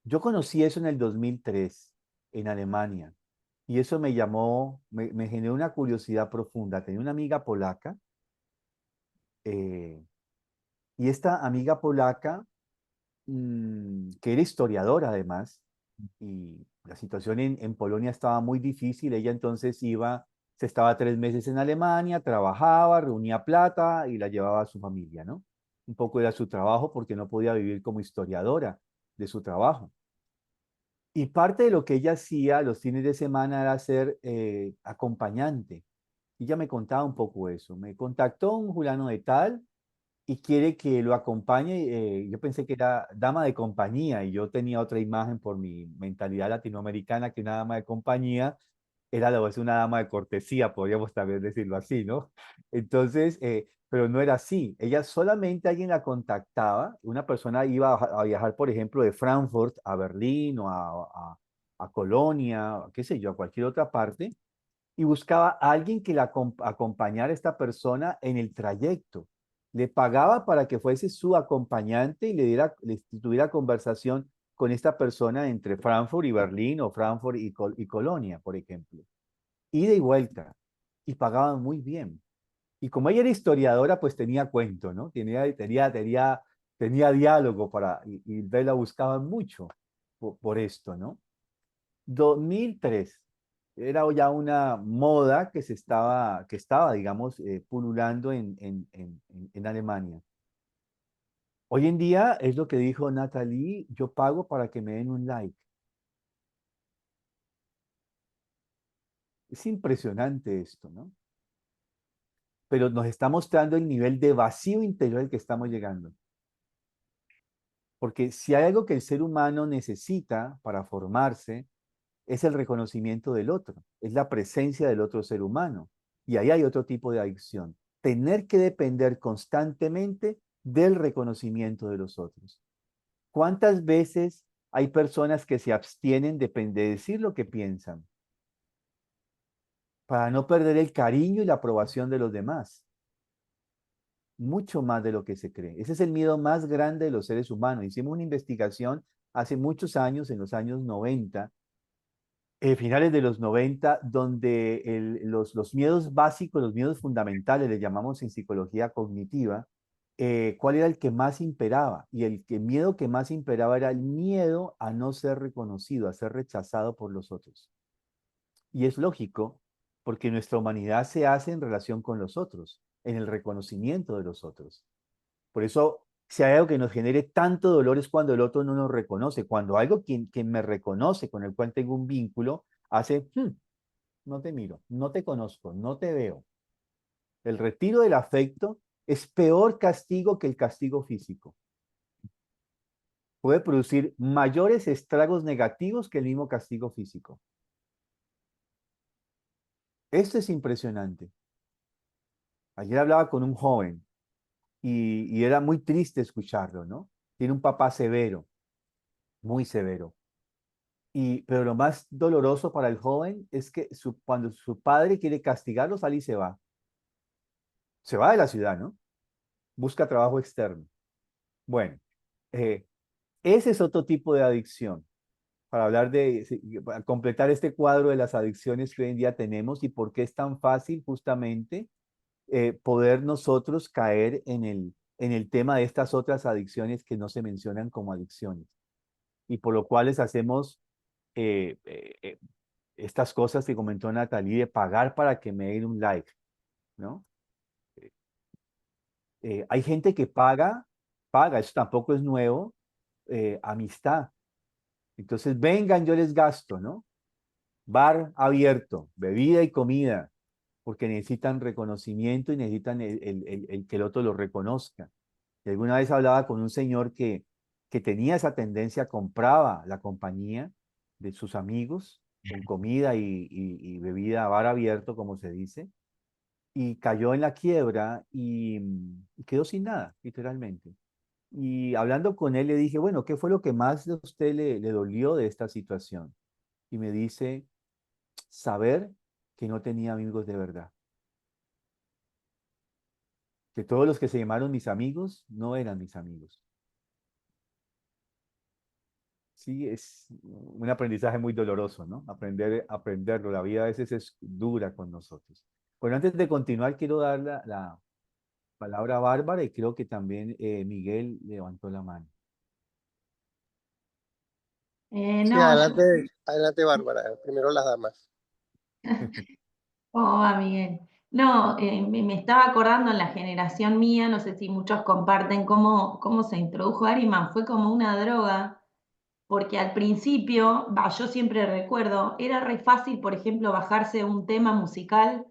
yo conocí eso en el 2003 en Alemania. Y eso me generó una curiosidad profunda. Tenía una amiga polaca, eh, y esta amiga polaca, que era historiadora además, y la situación en Polonia estaba muy difícil. Ella entonces se estaba 3 meses en Alemania, trabajaba, reunía plata y la llevaba a su familia, ¿no? Un poco era su trabajo porque no podía vivir como historiadora de su trabajo. Y parte de lo que ella hacía los fines de semana era ser acompañante. Y ella me contaba un poco eso. Me contactó un fulano de tal y quiere que lo acompañe. Yo pensé que era dama de compañía y yo tenía otra imagen por mi mentalidad latinoamericana que una dama de compañía era lo es una dama de cortesía, podríamos también decirlo así, ¿no? Entonces, pero no era así. Ella solamente alguien la contactaba, una persona iba a viajar, por ejemplo, de Frankfurt a Berlín o a Colonia, qué sé yo, a cualquier otra parte, y buscaba a alguien que acompañara a esta persona en el trayecto. Le pagaba para que fuese su acompañante y le tuviera conversación con esta persona entre Frankfurt y Berlín o Frankfurt y Colonia, por ejemplo. Ida y vuelta. Y pagaban muy bien. Y como ella era historiadora, pues tenía cuento, ¿no? Tenía diálogo y la buscaban mucho por esto, ¿no? 2003 era ya una moda que estaba, digamos, pululando en Alemania. Hoy en día es lo que dijo Natalie, yo pago para que me den un like. Es impresionante esto, ¿no? Pero nos está mostrando el nivel de vacío interior al que estamos llegando. Porque si hay algo que el ser humano necesita para formarse, es el reconocimiento del otro, es la presencia del otro ser humano. Y ahí hay otro tipo de adicción, tener que depender constantemente del reconocimiento de los otros. ¿Cuántas veces hay personas que se abstienen de decir lo que piensan para no perder el cariño y la aprobación de los demás? Mucho más de lo que se cree. Ese es el miedo más grande de los seres humanos. Hicimos una investigación hace muchos años, en los años 90, finales de los 90, donde los miedos básicos, los miedos fundamentales, le llamamos en psicología cognitiva, cuál era el que más imperaba. Y miedo que más imperaba era el miedo a no ser reconocido, a ser rechazado por los otros. Y es lógico, porque nuestra humanidad se hace en relación con los otros, en el reconocimiento de los otros. Por eso, si hay algo que nos genere tanto dolor es cuando el otro no nos reconoce, cuando algo quien me reconoce, con el cual tengo un vínculo, hace, no te miro, no te conozco, no te veo. El retiro del afecto es peor castigo que el castigo físico. Puede producir mayores estragos negativos que el mismo castigo físico. Esto es impresionante. Ayer hablaba con un joven y era muy triste escucharlo, ¿no? Tiene un papá severo, muy severo. Pero lo más doloroso para el joven es que cuando su padre quiere castigarlo, sale y se va. Se va de la ciudad, ¿no? Busca trabajo externo. Bueno, ese es otro tipo de adicción. Para hablar para completar este cuadro de las adicciones que hoy en día tenemos y por qué es tan fácil justamente poder nosotros caer en el tema de estas otras adicciones que no se mencionan como adicciones y por lo cuales hacemos eh, eh, eh, estas cosas que comentó Natalie de pagar para que me den un like, ¿no? Hay gente que paga, eso tampoco es nuevo, amistad. Entonces, vengan, yo les gasto, ¿no? Bar abierto, bebida y comida, porque necesitan reconocimiento y necesitan el que el otro lo reconozca. Y alguna vez hablaba con un señor que tenía esa tendencia, compraba la compañía de sus amigos con comida y bebida a bar abierto, como se dice, y cayó en la quiebra y quedó sin nada, literalmente. Y hablando con él le dije, bueno, ¿qué fue lo que más a usted le dolió de esta situación? Y me dice, saber que no tenía amigos de verdad. Que todos los que se llamaron mis amigos no eran mis amigos. Sí, es un aprendizaje muy doloroso, ¿no? Aprenderlo. La vida a veces es dura con nosotros. Bueno, antes de continuar, quiero dar la palabra a Bárbara y creo que también Miguel levantó la mano. Sí, No, yo, adelante, adelante, Bárbara. Primero las damas. ¿cómo va, Miguel? No, me estaba acordando en la generación mía, no sé si muchos comparten cómo se introdujo Ariman, fue como una droga, porque al principio, yo siempre recuerdo, era re fácil, por ejemplo, bajarse un tema musical.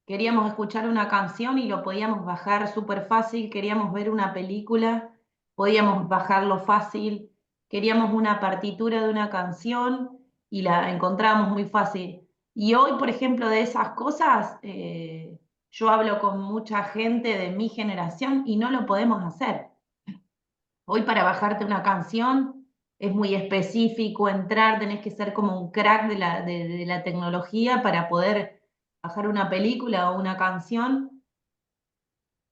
Queríamos escuchar una canción y lo podíamos bajar súper fácil, queríamos ver una película, podíamos bajarlo fácil, queríamos una partitura de una canción y la encontrábamos muy fácil. Y hoy, por ejemplo, de esas cosas, yo hablo con mucha gente de mi generación y no lo podemos hacer. Hoy para bajarte una canción es muy específico, entrar, tenés que ser como un crack de la tecnología para poder bajar una película o una canción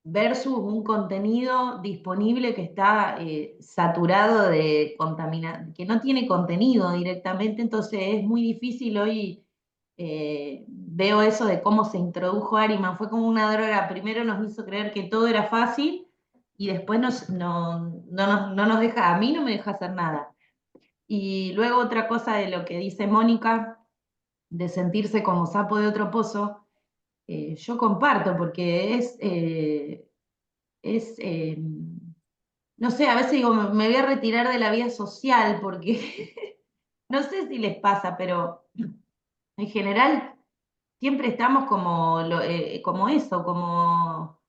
versus un contenido disponible que está saturado de contaminación, que no tiene contenido directamente, entonces es muy difícil hoy. Veo eso de cómo se introdujo Ariman, fue como una droga, primero nos hizo creer que todo era fácil y después no nos deja, a mí no me deja hacer nada. Y luego otra cosa de lo que dice Mónica, de sentirse como sapo de otro pozo, yo comparto, porque es no sé, a veces digo, me voy a retirar de la vida social, porque no sé si les pasa, pero en general siempre estamos como eso, como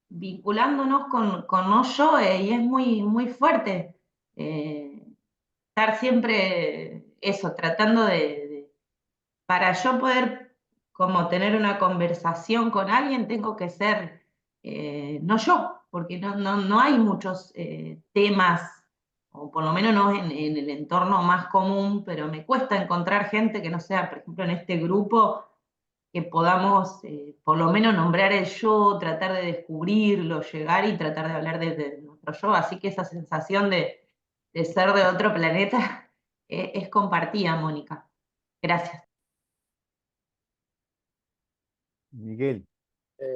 vinculándonos con no yo, y es muy fuerte. Estar siempre eso, tratando para yo poder como tener una conversación con alguien, tengo que ser no yo, porque no hay muchos temas, o por lo menos no en el entorno más común, pero me cuesta encontrar gente que no sea, por ejemplo, en este grupo, que podamos por lo menos nombrar el yo, tratar de descubrirlo, llegar y tratar de hablar de nuestro yo. Así que esa sensación de ser de otro planeta es compartida, Mónica. Gracias. Miguel,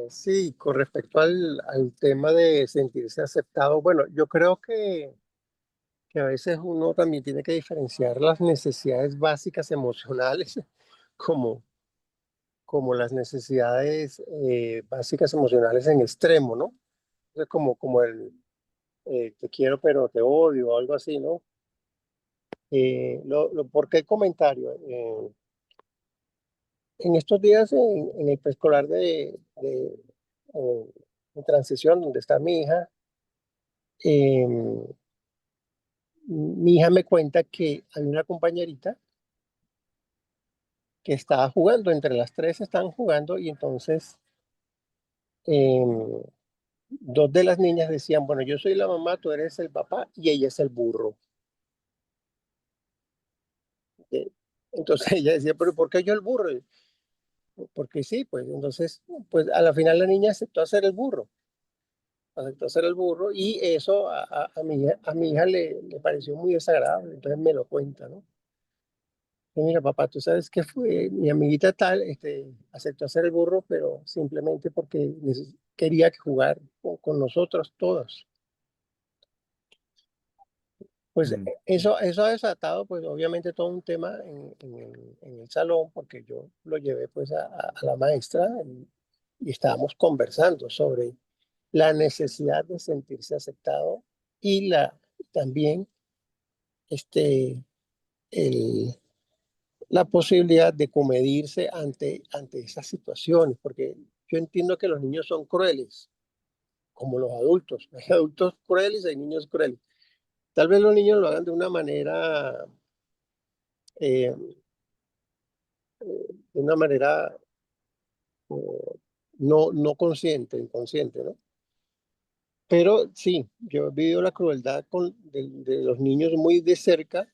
Sí, con respecto al tema de sentirse aceptado, bueno, yo creo que a veces uno también tiene que diferenciar las necesidades básicas emocionales, como, como las necesidades básicas emocionales en extremo, ¿no? Es como el te quiero pero te odio o algo así, ¿no? ¿Por qué el comentario? En estos días en el preescolar de transición donde está mi hija, eh, mi hija me cuenta que hay una compañerita que estaba jugando, entre las tres estaban jugando y entonces em, dos de las niñas decían, bueno, yo soy la mamá, tú eres el papá y ella es el burro. Eh, Entonces ella decía, pero ¿por qué yo el burro? Porque sí, pues entonces, pues a la final la niña aceptó hacer el burro y eso a mi hija le pareció muy desagradable, entonces me lo cuenta, ¿no? Y mira, papá, tú sabes que fue mi amiguita tal, aceptó hacer el burro, pero simplemente porque quería jugar con nosotros todos. Pues Mm. eso ha desatado, pues obviamente todo un tema en el salón, porque yo lo llevé pues a la maestra y estábamos conversando sobre la necesidad de sentirse aceptado y también este, el, la posibilidad de comedirse ante esas situaciones, porque yo entiendo que los niños son crueles, como los adultos. Hay adultos crueles, hay niños crueles. Tal vez los niños lo hagan de una manera, eh, no consciente, inconsciente, ¿no? Pero sí, yo he vivido la crueldad de los niños muy de cerca,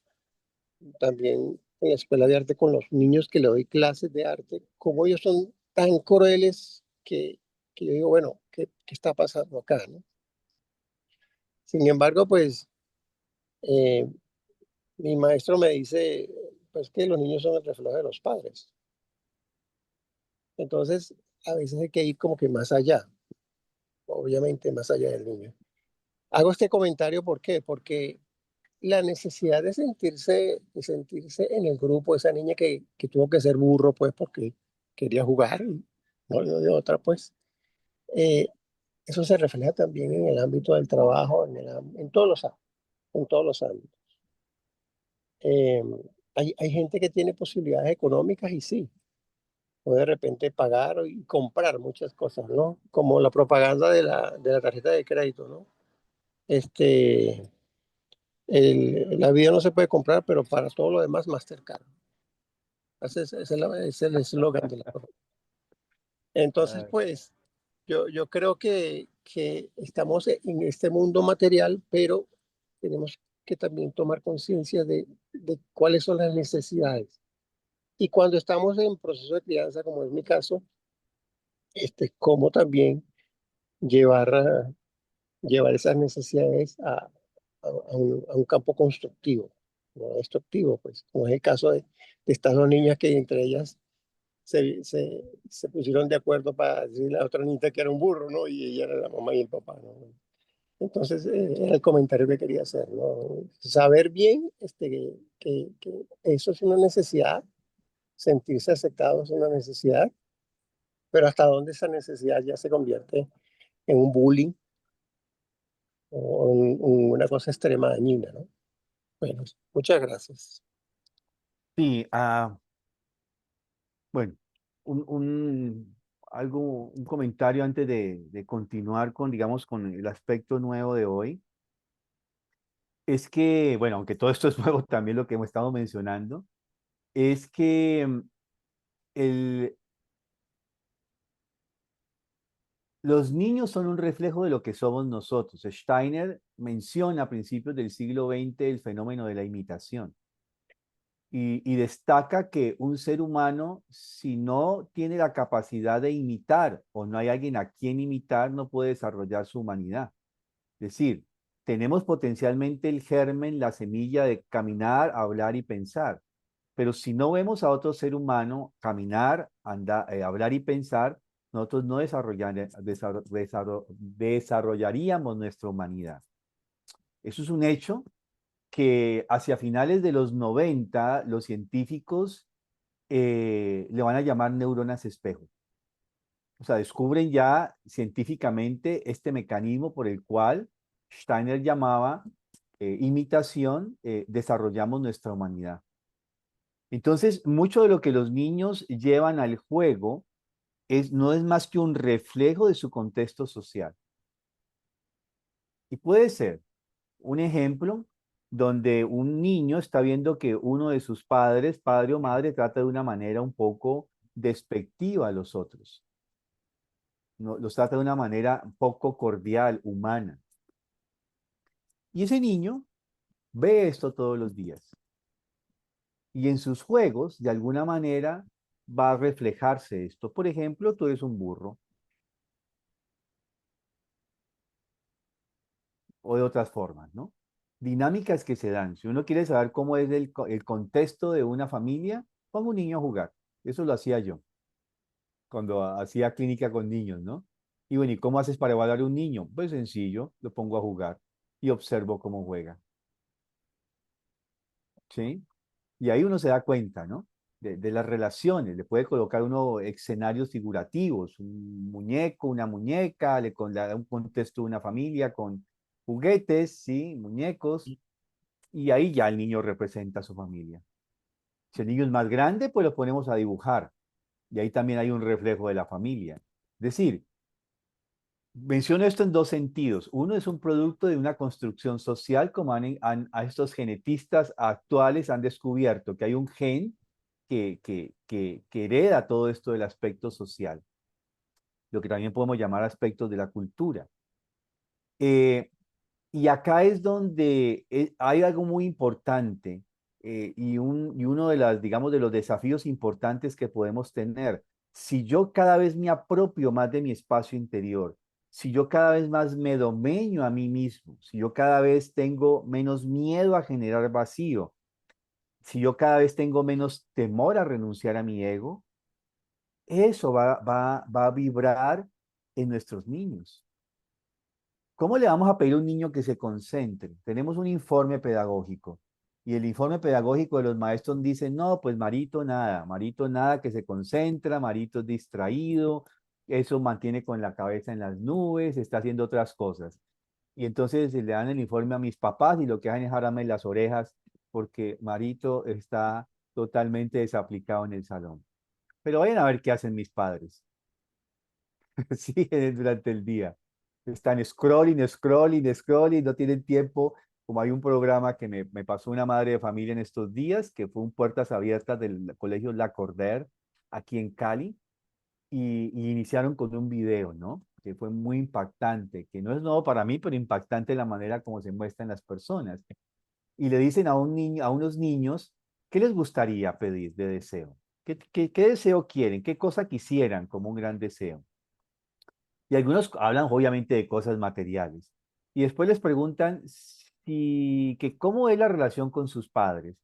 también en la escuela de arte con los niños que le doy clases de arte, como ellos son tan crueles que yo digo, bueno, ¿qué está pasando acá, no? Sin embargo, pues eh, mi maestro me dice, pues que los niños son el reflejo de los padres. Entonces, a veces hay que ir como que más allá, obviamente más allá del niño. Hago este comentario, ¿por qué? Porque la necesidad de sentirse en el grupo, esa niña que tuvo que ser burro, pues, porque quería jugar, y no le dio otra, pues, eh, eso se refleja también en el ámbito del trabajo, en todos en todos los ámbitos. Eh, hay gente que tiene posibilidades económicas y sí, puede de repente pagar y comprar muchas cosas, ¿no? Como la propaganda de la tarjeta de crédito, ¿no? Este, la vida no se puede comprar, pero para todo lo demás, Mastercard. Ese es el eslogan de la cosa. Entonces, Ay, pues, yo creo que estamos en este mundo material, pero tenemos que también tomar conciencia de cuáles son las necesidades. Y cuando estamos en proceso de crianza, como es mi caso, cómo también llevar, llevar esas necesidades a un campo constructivo, no destructivo, pues, como es el caso de estas dos niñas que entre ellas se pusieron de acuerdo para decirle a la otra niñita que era un burro, ¿no? Y ella era la mamá y el papá, ¿no? Entonces, era el comentario que quería hacer, ¿no? Saber bien que eso es una necesidad, sentirse aceptado es una necesidad, pero hasta dónde esa necesidad ya se convierte en un bullying o en una cosa extrema dañina, ¿no? Bueno, muchas gracias. sí, bueno, un comentario antes de continuar con, digamos, con el aspecto nuevo de hoy. Es que, bueno, aunque todo esto es nuevo también lo que hemos estado mencionando, es que el, los niños son un reflejo de lo que somos nosotros. Steiner menciona a principios del siglo XX el fenómeno de la imitación y destaca que un ser humano, si no tiene la capacidad de imitar o no hay alguien a quien imitar, no puede desarrollar su humanidad. Es decir, tenemos potencialmente el germen, la semilla de caminar, hablar y pensar. Pero si no vemos a otro ser humano caminar, andar, hablar y pensar, nosotros no desarrollaríamos nuestra humanidad. Eso es un hecho que hacia finales de los 90 los científicos le van a llamar neuronas espejo. O sea, descubren ya científicamente este mecanismo por el cual Steiner llamaba imitación, desarrollamos nuestra humanidad. Entonces, mucho de lo que los niños llevan al juego no es más que un reflejo de su contexto social. Y puede ser un ejemplo donde un niño está viendo que uno de sus padres, padre o madre, trata de una manera un poco despectiva a los otros. No, los trata de una manera poco cordial, humana. Y ese niño ve esto todos los días. Y en sus juegos, de alguna manera, va a reflejarse esto. Por ejemplo, tú eres un burro, o de otras formas, ¿no? Dinámicas que se dan. Si uno quiere saber cómo es el contexto de una familia, ponga un niño a jugar. Eso lo hacía yo cuando hacía clínica con niños, ¿no? Y bueno, ¿y cómo haces para evaluar a un niño? Pues sencillo, lo pongo a jugar y observo cómo juega, ¿sí? Y ahí uno se da cuenta, ¿no? De las relaciones. Le puede colocar uno escenarios figurativos, un muñeco, una muñeca, le da un contexto de una familia con juguetes, ¿sí? Muñecos, y ahí ya el niño representa a su familia. Si el niño es más grande, pues lo ponemos a dibujar, y ahí también hay un reflejo de la familia. Es decir, menciono esto en dos sentidos. Uno es un producto de una construcción social, como a estos genetistas actuales han descubierto que hay un gen que hereda todo esto del aspecto social, lo que también podemos llamar aspectos de la cultura. Eh, y acá es donde hay algo muy importante y uno de las, digamos, de los desafíos importantes que podemos tener. Si yo cada vez me apropio más de mi espacio interior, si yo cada vez más me domeño a mí mismo, si yo cada vez tengo menos miedo a generar vacío, si yo cada vez tengo menos temor a renunciar a mi ego, eso va a vibrar en nuestros niños. ¿Cómo le vamos a pedir a un niño que se concentre? Tenemos un informe pedagógico y el informe pedagógico de los maestros dice, no, pues Marito nada que se concentra, Marito es distraído, eso mantiene con la cabeza en las nubes, está haciendo otras cosas. Y entonces le dan el informe a mis papás y lo que hacen es jalarme las orejas porque Marito está totalmente desaplicado en el salón. Pero vayan a ver qué hacen mis padres. Sí, durante el día. Están scrolling, scrolling, scrolling, no tienen tiempo. Como hay un programa que me pasó una madre de familia en estos días, que fue un Puertas Abiertas del Colegio La Corder, aquí en Cali, y iniciaron con un video, ¿no? Que fue muy impactante, que no es nuevo para mí, pero impactante la manera como se muestran las personas. Y le dicen a un niño, a unos niños, ¿qué les gustaría pedir de deseo? ¿Qué deseo quieren? ¿Qué cosa quisieran como un gran deseo? Y algunos hablan obviamente de cosas materiales. Y después les preguntan que cómo es la relación con sus padres.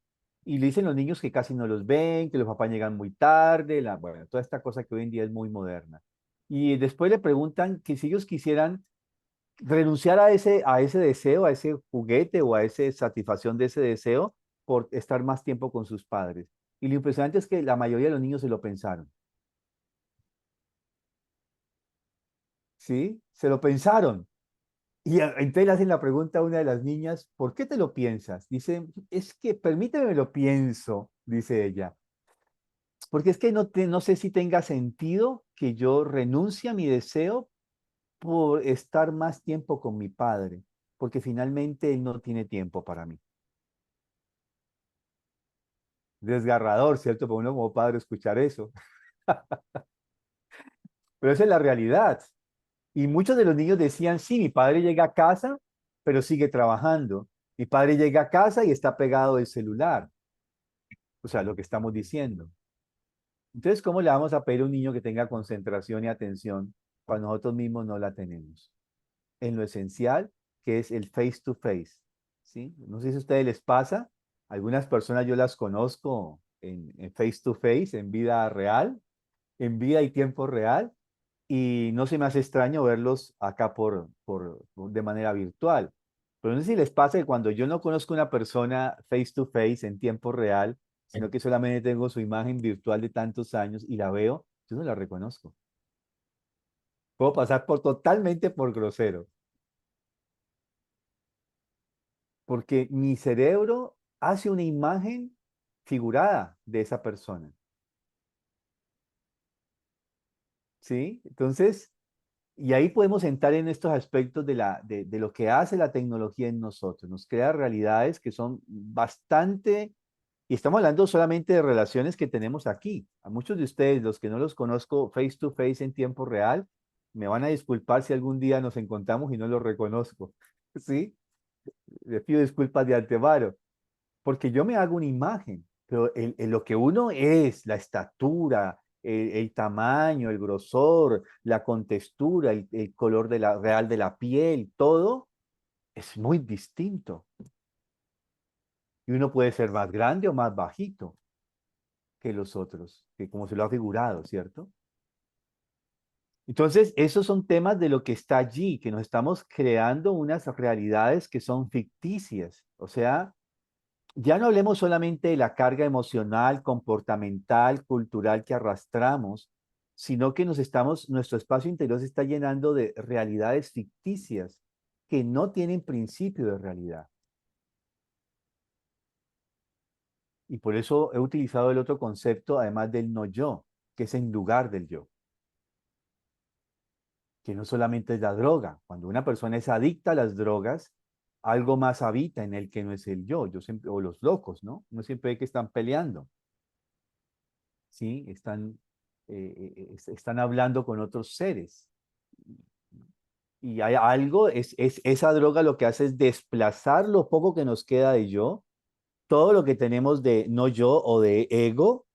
Y le dicen los niños que casi no los ven, que los papás llegan muy tarde, bueno, toda esta cosa que hoy en día es muy moderna. Y después le preguntan que si ellos quisieran renunciar a ese deseo, a ese juguete o a esa satisfacción de ese deseo por estar más tiempo con sus padres. Y lo impresionante es que la mayoría de los niños se lo pensaron. ¿Sí? Se lo pensaron. Y entonces le hacen la pregunta a una de las niñas, ¿por qué te lo piensas? Dice, es que permíteme lo pienso, dice ella, porque es que no sé si tenga sentido que yo renuncie a mi deseo por estar más tiempo con mi padre, porque finalmente él no tiene tiempo para mí. Desgarrador, ¿cierto? Para uno como padre escuchar eso. Pero esa es la realidad. Y muchos de los niños decían, sí, mi padre llega a casa, pero sigue trabajando. Mi padre llega a casa y está pegado del celular. O sea, lo que estamos diciendo. Entonces, ¿cómo le vamos a pedir a un niño que tenga concentración y atención cuando nosotros mismos no la tenemos? En lo esencial, que es el face to face, ¿sí? No sé si a ustedes les pasa, algunas personas yo las conozco en face to face, en vida real, en vida y tiempo real, y no se me hace extraño verlos acá de manera virtual. Pero no sé si les pasa que cuando yo no conozco a una persona face to face en tiempo real, sino que solamente tengo su imagen virtual de tantos años y la veo, yo no la reconozco. Puedo pasar totalmente por grosero, porque mi cerebro hace una imagen figurada de esa persona. ¿Sí? Entonces, y ahí podemos entrar en estos aspectos de lo que hace la tecnología en nosotros. Nos crea realidades que son bastante, y estamos hablando solamente de relaciones que tenemos aquí. A muchos de ustedes, los que no los conozco face to face en tiempo real, me van a disculpar si algún día nos encontramos y no los reconozco. ¿Sí? Les pido disculpas de antemano, porque yo me hago una imagen, pero lo que uno es, la estatura, el tamaño, el grosor, la contextura, el color real de la piel, todo es muy distinto. Y uno puede ser más grande o más bajito que los otros, que como se lo ha figurado, ¿cierto? Entonces, esos son temas de lo que está allí, que nos estamos creando unas realidades que son ficticias. O sea, ya no hablemos solamente de la carga emocional, comportamental, cultural que arrastramos, sino que nuestro espacio interior se está llenando de realidades ficticias que no tienen principio de realidad. Y por eso he utilizado el otro concepto, además del no yo, que es en lugar del yo, que no solamente es la droga. Cuando una persona es adicta a las drogas, algo más habita en él que no es el yo. Yo siempre, o los locos, ¿no? Uno siempre ve que están peleando. ¿Sí? Están hablando con otros seres. Y hay algo, esa droga lo que hace es desplazar lo poco que nos queda de yo, todo lo que tenemos de no yo o de ego,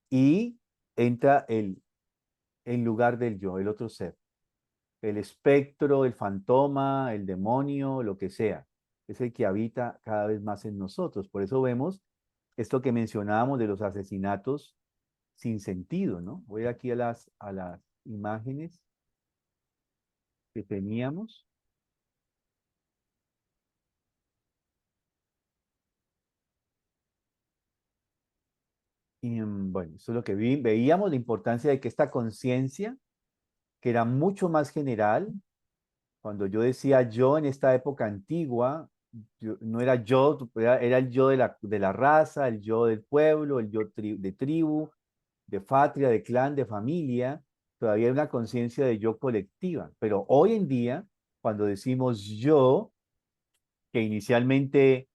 y entra en lugar del yo, el otro ser, el espectro, el fantoma, el demonio, lo que sea. Es el que habita cada vez más en nosotros. Por eso vemos esto que mencionábamos de los asesinatos sin sentido, ¿no? Voy aquí a las imágenes que teníamos. Y bueno, eso es lo que veíamos, la importancia de que esta conciencia, que era mucho más general, cuando yo decía yo en esta época antigua, no era yo, era el yo de la raza, el yo del pueblo, el yo de tribu, de patria, de clan, de familia, todavía hay una conciencia de yo colectiva. Pero hoy en día, cuando decimos yo, que inicialmente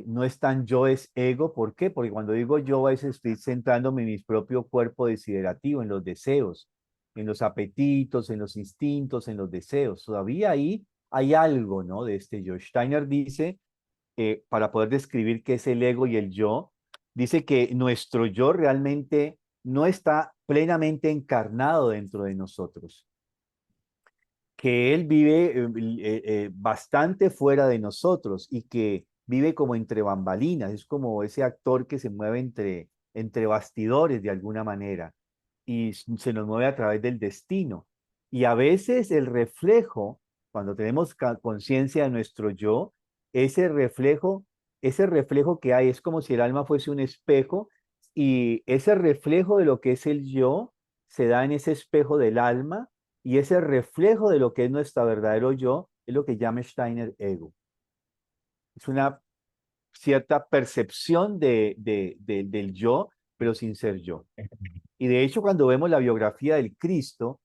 no es tan yo, es ego. ¿Por qué? Porque cuando digo yo, a veces estoy centrándome en mi propio cuerpo desiderativo, en los deseos, en los apetitos, en los instintos, en los deseos. Todavía ahí hay algo, ¿no? De este yo. Steiner dice, para poder describir qué es el ego y el yo, dice que nuestro yo realmente no está plenamente encarnado dentro de nosotros, que él vive bastante fuera de nosotros y que vive como entre bambalinas, es como ese actor que se mueve entre bastidores de alguna manera y se nos mueve a través del destino. Y a veces el reflejo, cuando tenemos conciencia de nuestro yo, ese reflejo, ese reflejo que hay es como si el alma fuese un espejo, y ese reflejo de lo que es el yo se da en ese espejo del alma, y ese reflejo de lo que es nuestro verdadero yo es lo que llama Steiner ego. Es una cierta percepción del yo, pero sin ser yo. Y de hecho, cuando vemos la biografía del Cristo,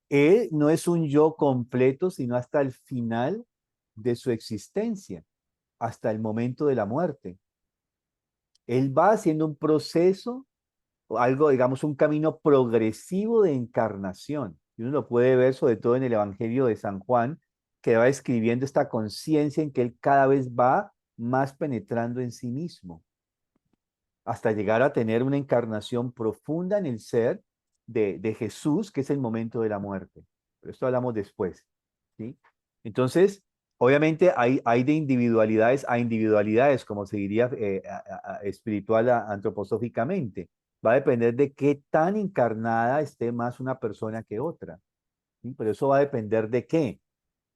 él no es un yo completo, sino hasta el final de su existencia, hasta el momento de la muerte. Él va haciendo un proceso, o algo, digamos, un camino progresivo de encarnación. Y uno lo puede ver sobre todo en el Evangelio de San Juan, que va escribiendo esta conciencia en que él cada vez va más penetrando en sí mismo, hasta llegar a tener una encarnación profunda en el ser de Jesús, que es el momento de la muerte. Pero esto hablamos después, ¿sí? Entonces, obviamente hay de individualidades a individualidades, como se diría espiritual antroposóficamente. Va a depender de qué tan encarnada esté más una persona que otra, ¿sí? Pero eso va a depender de qué,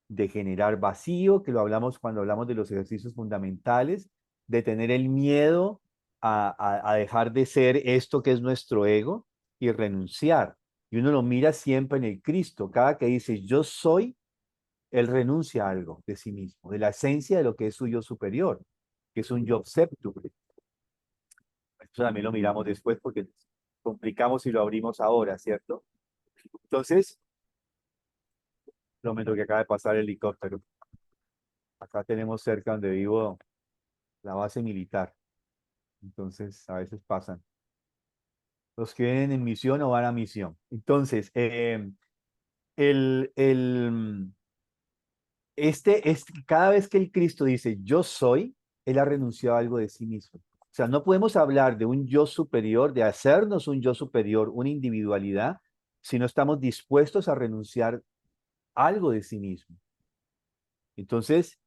de generar vacío, que lo hablamos cuando hablamos de los ejercicios fundamentales, de tener el miedo a dejar de ser esto que es nuestro ego y renunciar. Y uno lo mira siempre en el Cristo. Cada que dice yo soy, él renuncia a algo de sí mismo, de la esencia de lo que es su yo superior, que es un yo séptuple. Eso también lo miramos después porque complicamos y lo abrimos ahora, ¿cierto? Entonces, lo menos que acaba de pasar el helicóptero. Acá tenemos cerca donde vivo la base militar. Entonces, a veces pasan. Los que vienen en misión o van a misión. Entonces, el, el, cada vez que el Cristo dice yo soy, él ha renunciado a algo de sí mismo. O sea, no podemos hablar de un yo superior, de hacernos un yo superior, una individualidad, si no estamos dispuestos a renunciar algo de sí mismo. Entonces,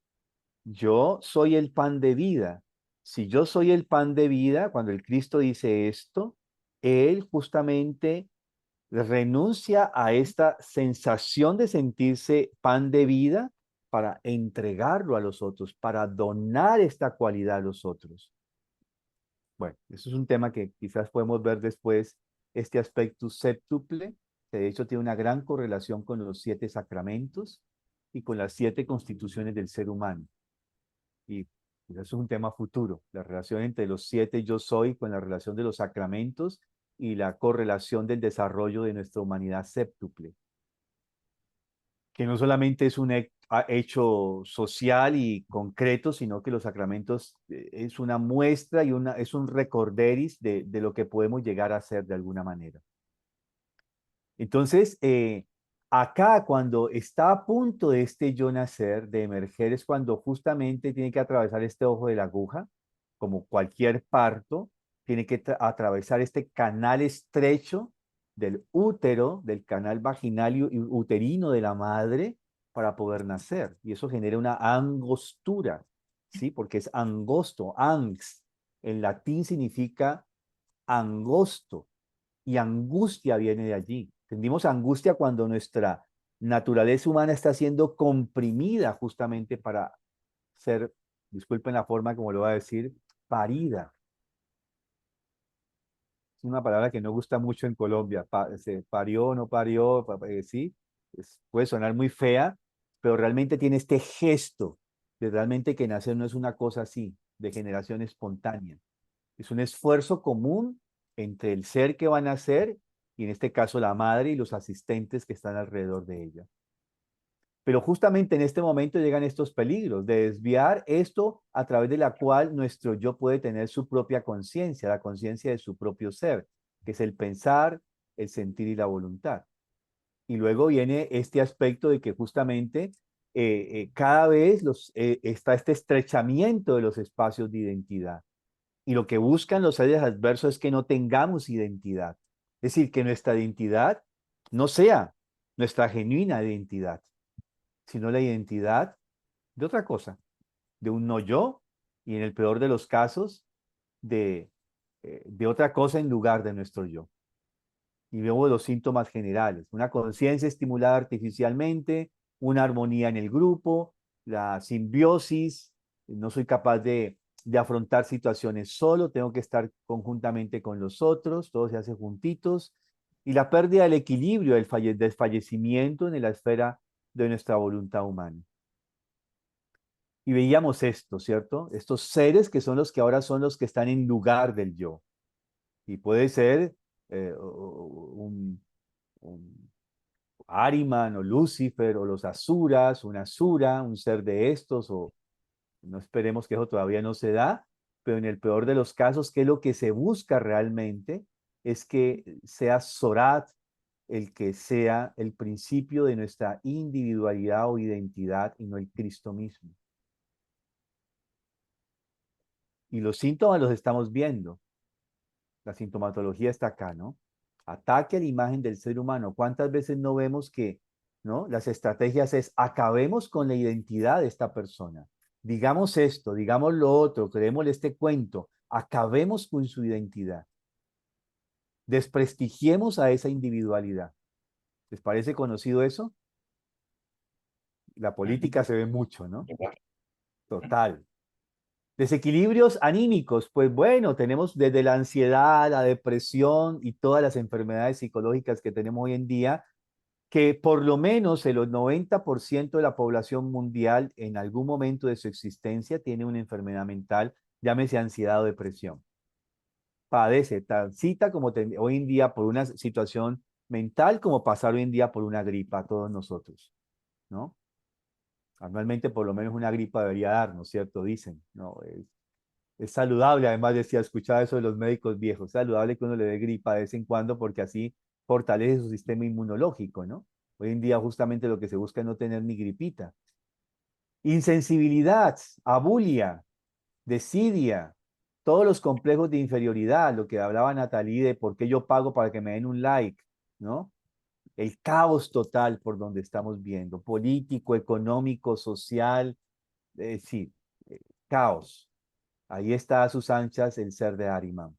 yo soy el pan de vida. Si yo soy el pan de vida, cuando el Cristo dice esto, él justamente renuncia a esta sensación de sentirse pan de vida para entregarlo a los otros, para donar esta cualidad a los otros. Bueno, eso es un tema que quizás podemos ver después, este aspecto séptuple, que de hecho tiene una gran correlación con los 7 sacramentos y con las 7 constituciones del ser humano. Y eso es un tema futuro, la relación entre los 7 yo soy con la relación de los sacramentos y la correlación del desarrollo de nuestra humanidad séptuple, que no solamente es un hecho social y concreto, sino que los sacramentos es una muestra y es un recorderis de lo que podemos llegar a ser de alguna manera. Entonces, acá cuando está a punto de este yo nacer, de emerger, es cuando justamente tiene que atravesar este ojo de la aguja, como cualquier parto, tiene que atravesar este canal estrecho del útero, del canal vaginal y uterino de la madre para poder nacer. Y eso genera una angostura, ¿sí? Porque es angosto, angst. En latín significa angosto y angustia viene de allí. Tendimos angustia cuando nuestra naturaleza humana está siendo comprimida justamente para ser, disculpen la forma como lo voy a decir, parida. Es una palabra que no gusta mucho en Colombia. Se parió, no parió, sí, puede sonar muy fea, pero realmente tiene este gesto de realmente que nacer no es una cosa así, de generación espontánea. Es un esfuerzo común entre el ser que va a nacer y en este caso la madre y los asistentes que están alrededor de ella. Pero justamente en este momento llegan estos peligros de desviar esto a través de la cual nuestro yo puede tener su propia conciencia, la conciencia de su propio ser, que es el pensar, el sentir y la voluntad. Y luego viene este aspecto de que justamente cada vez está este estrechamiento de los espacios de identidad. Y lo que buscan los seres adversos es que no tengamos identidad. Es decir, que nuestra identidad no sea nuestra genuina identidad, sino la identidad de otra cosa, de un no yo y en el peor de los casos de otra cosa en lugar de nuestro yo. Y vemos los síntomas generales, una conciencia estimulada artificialmente, una armonía en el grupo, la simbiosis, no soy capaz de afrontar situaciones solo, tengo que estar conjuntamente con los otros, todo se hace juntitos, y la pérdida del equilibrio, del desfallecimiento en la esfera de nuestra voluntad humana. Y veíamos esto, ¿cierto? Estos seres que son los que ahora son los que están en lugar del yo. Y puede ser un Ahriman o Lucifer o los asuras, un asura, un ser de estos, o no esperemos que eso todavía no se da, pero en el peor de los casos, que lo que se busca realmente es que sea Sorat el que sea el principio de nuestra individualidad o identidad y no el Cristo mismo. Y los síntomas los estamos viendo. La sintomatología está acá, ¿no? Ataque a la imagen del ser humano. ¿Cuántas veces no vemos que, ¿no? Las estrategias es acabemos con la identidad de esta persona. Digamos esto, digamos lo otro, creémosle este cuento, acabemos con su identidad. Desprestigiemos a esa individualidad. ¿Les parece conocido eso? La política se ve mucho, ¿no? Total. Desequilibrios anímicos, pues bueno, tenemos desde la ansiedad, la depresión y todas las enfermedades psicológicas que tenemos hoy en día, que por lo menos el 90% de la población mundial en algún momento de su existencia tiene una enfermedad mental, llámese ansiedad o depresión. Padece cita como hoy en día por una situación mental como pasar hoy en día por una gripa a todos nosotros, ¿no? Anualmente por lo menos una gripa debería dar, ¿no es cierto? Dicen, ¿no? Es saludable, además decía, escuchaba eso de los médicos viejos, saludable que uno le dé gripa de vez en cuando porque así fortalece su sistema inmunológico, ¿no? Hoy en día justamente lo que se busca es no tener ni gripita. Insensibilidad, abulia, desidia, todos los complejos de inferioridad, lo que hablaba Natalie de por qué yo pago para que me den un like, ¿no? El caos total por donde estamos viendo, político, económico, social, sí, caos. Ahí está a sus anchas el ser de Ahriman.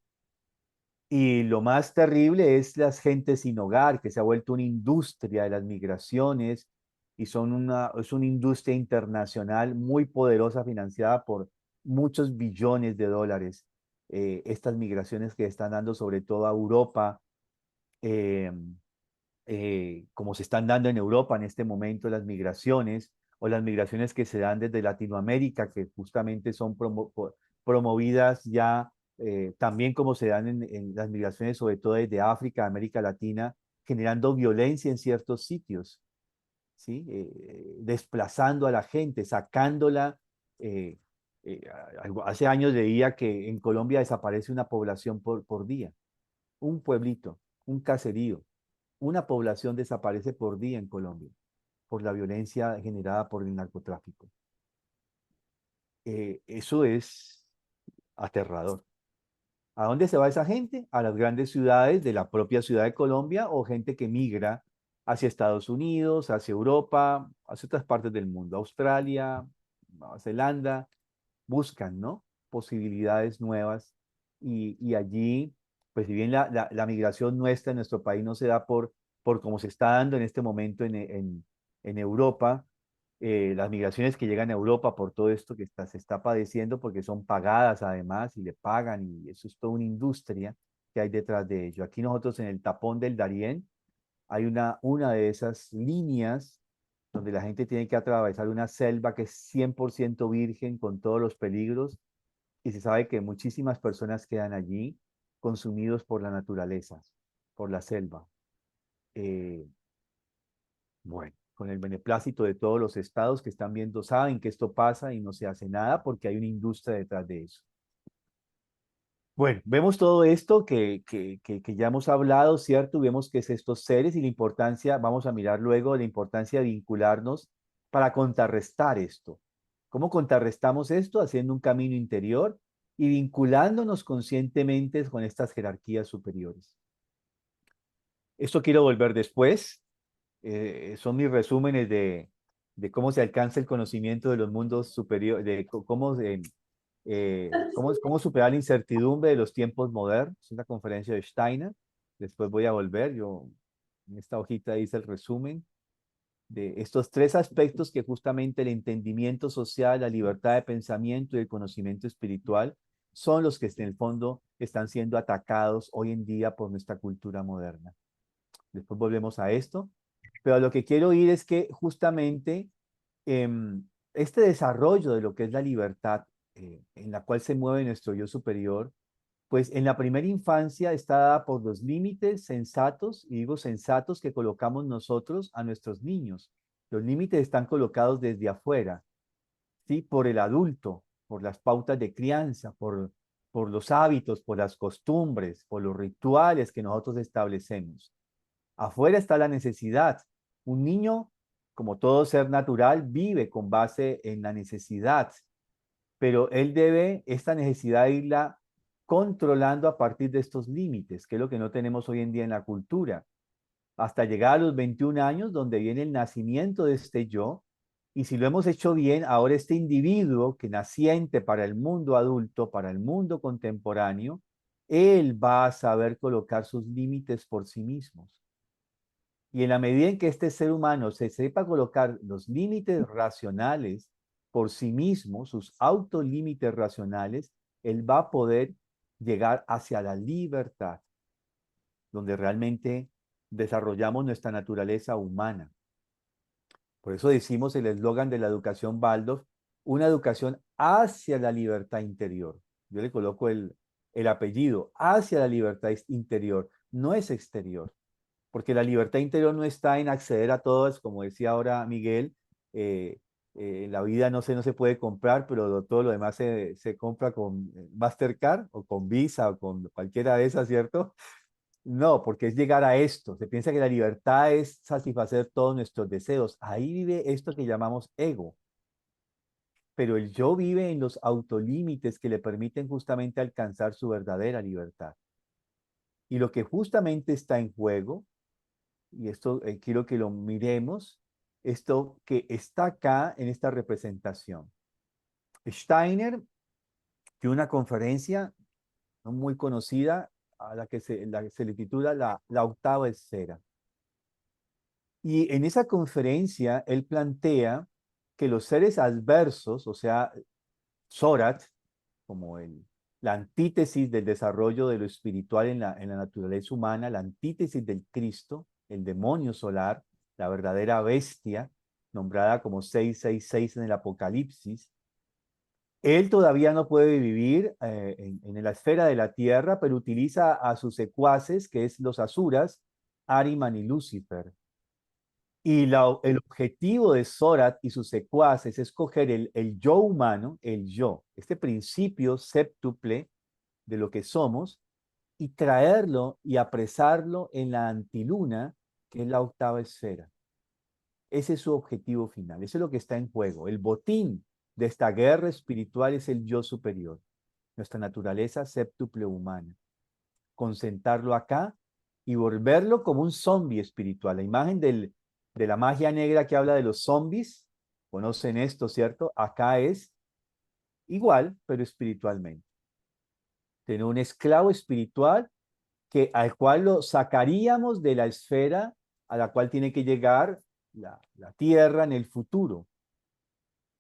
Y lo más terrible es las gentes sin hogar, que se ha vuelto una industria de las migraciones y es una industria internacional muy poderosa financiada por muchos billones de dólares. Estas migraciones que están dando sobre todo a Europa, eh, como se están dando en Europa en este momento las migraciones o las migraciones que se dan desde Latinoamérica, que justamente son promovidas ya también como se dan en las migraciones, sobre todo desde África, América Latina, generando violencia en ciertos sitios, ¿sí? Desplazando a la gente, sacándola. eh, Hace años leía que en Colombia desaparece una población por día, un pueblito, un caserío, una población desaparece por día en Colombia por la violencia generada por el narcotráfico. Eso es aterrador. ¿A dónde se va esa gente? A las grandes ciudades de la propia ciudad de Colombia o gente que migra hacia Estados Unidos, hacia Europa, hacia otras partes del mundo, Australia, Nueva Zelanda, buscan, ¿no? Posibilidades nuevas y allí, pues si bien la migración nuestra en nuestro país no se da por como se está dando en este momento en Europa, las migraciones que llegan a Europa por todo esto que se está padeciendo, porque son pagadas además y le pagan y eso es toda una industria que hay detrás de ello. Aquí nosotros en el tapón del Darién hay una de esas líneas donde la gente tiene que atravesar una selva que es 100% virgen con todos los peligros y se sabe que muchísimas personas quedan allí consumidos por la naturaleza, por la selva. Eh, bueno, con el beneplácito de todos los estados que están viendo, saben que esto pasa y no se hace nada porque hay una industria detrás de eso. Bueno, vemos todo esto que ya hemos hablado, ¿cierto? Vemos qué es estos seres y la importancia, vamos a mirar luego la importancia de vincularnos para contrarrestar esto. ¿Cómo contrarrestamos esto? Haciendo un camino interior y vinculándonos conscientemente con estas jerarquías superiores. Esto quiero volver después. Son mis resúmenes de cómo se alcanza el conocimiento de los mundos superiores, de cómo superar la incertidumbre de los tiempos modernos. Es una conferencia de Steiner. Después voy a volver. Yo en esta hojita hice el resumen de estos tres aspectos que justamente el entendimiento social, la libertad de pensamiento y el conocimiento espiritual son los que en el fondo están siendo atacados hoy en día por nuestra cultura moderna. Después volvemos a esto, pero lo que quiero ir es que justamente este desarrollo de lo que es la libertad en la cual se mueve nuestro yo superior, pues en la primera infancia está dada por los límites sensatos, y digo sensatos que colocamos nosotros a nuestros niños. Los límites están colocados desde afuera, ¿sí? Por el adulto, por las pautas de crianza, por los hábitos, por las costumbres, por los rituales que nosotros establecemos. Afuera está la necesidad. Un niño, como todo ser natural, vive con base en la necesidad, pero él debe esta necesidad irla controlando a partir de estos límites, que es lo que no tenemos hoy en día en la cultura, hasta llegar a los 21 años, donde viene el nacimiento de este yo, y si lo hemos hecho bien, ahora este individuo que naciente para el mundo adulto, para el mundo contemporáneo, él va a saber colocar sus límites por sí mismos. Y en la medida en que este ser humano se sepa colocar los límites racionales, por sí mismo, sus autolímites racionales, él va a poder llegar hacia la libertad, donde realmente desarrollamos nuestra naturaleza humana. Por eso decimos el eslogan de la educación Waldorf, una educación hacia la libertad interior. Yo le coloco el apellido, hacia la libertad interior, no es exterior, porque la libertad interior no está en acceder a todas, como decía ahora Miguel, eh, la vida no se puede comprar, pero todo lo demás se compra con Mastercard o con Visa o con cualquiera de esas, ¿cierto? No, porque es llegar a esto. Se piensa que la libertad es satisfacer todos nuestros deseos. Ahí vive esto que llamamos ego. Pero el yo vive en los autolímites que le permiten justamente alcanzar su verdadera libertad. Y lo que justamente está en juego, y esto quiero que lo miremos, esto que está acá en esta representación. Steiner dio una conferencia no muy conocida a la que se le titula la octava esfera. Y en esa conferencia él plantea que los seres adversos, o sea, Sorat, como la antítesis del desarrollo de lo espiritual en la naturaleza humana, la antítesis del Cristo, el demonio solar, la verdadera bestia, nombrada como 666 en el Apocalipsis, él todavía no puede vivir en la esfera de la tierra, pero utiliza a sus secuaces, que es los asuras, Ariman y Lucifer. Y el objetivo de Sorat y sus secuaces es coger el yo humano, el yo, este principio séptuple de lo que somos, y traerlo y apresarlo en la antiluna, que es la octava esfera. Ese es su objetivo final, eso es lo que está en juego. El botín de esta guerra espiritual es el yo superior, nuestra naturaleza séptuple humana. Concentrarlo acá y volverlo como un zombie espiritual. La imagen de la magia negra que habla de los zombies, conocen esto, ¿cierto? Acá es igual, pero espiritualmente. Tener un esclavo espiritual al cual lo sacaríamos de la esfera a la cual tiene que llegar la tierra en el futuro.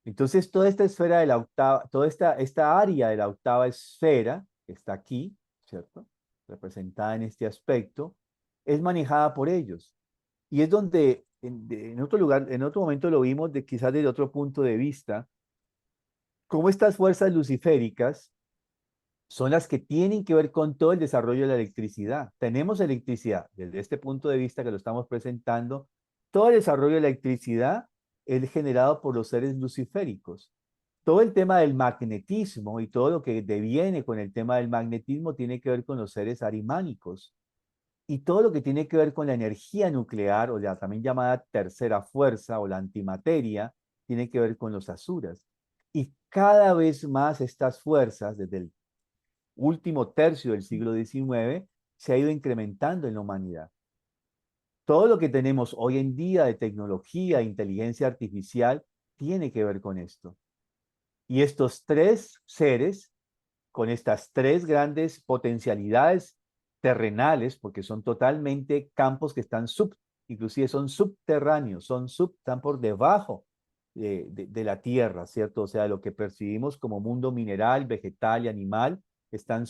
Entonces, toda esta esfera de la octava, toda esta área de la octava esfera, que está aquí, ¿cierto? Representada en este aspecto, es manejada por ellos. Y es donde, en otro lugar, en otro momento lo vimos quizás desde otro punto de vista, cómo estas fuerzas luciféricas son las que tienen que ver con todo el desarrollo de la electricidad. Tenemos electricidad, desde este punto de vista que lo estamos presentando, todo el desarrollo de la electricidad es generado por los seres luciféricos. Todo el tema del magnetismo y todo lo que deviene con el tema del magnetismo tiene que ver con los seres arimánicos. Y todo lo que tiene que ver con la energía nuclear, o la también llamada tercera fuerza o la antimateria, tiene que ver con los asuras. Y cada vez más estas fuerzas, desde el último tercio del siglo XIX, se ha ido incrementando en la humanidad. Todo lo que tenemos hoy en día de tecnología, inteligencia artificial, tiene que ver con esto. Y estos tres seres, con estas tres grandes potencialidades terrenales, porque son totalmente campos que están inclusive son subterráneos, están por debajo de la tierra, ¿cierto? O sea, lo que percibimos como mundo mineral, vegetal y animal, están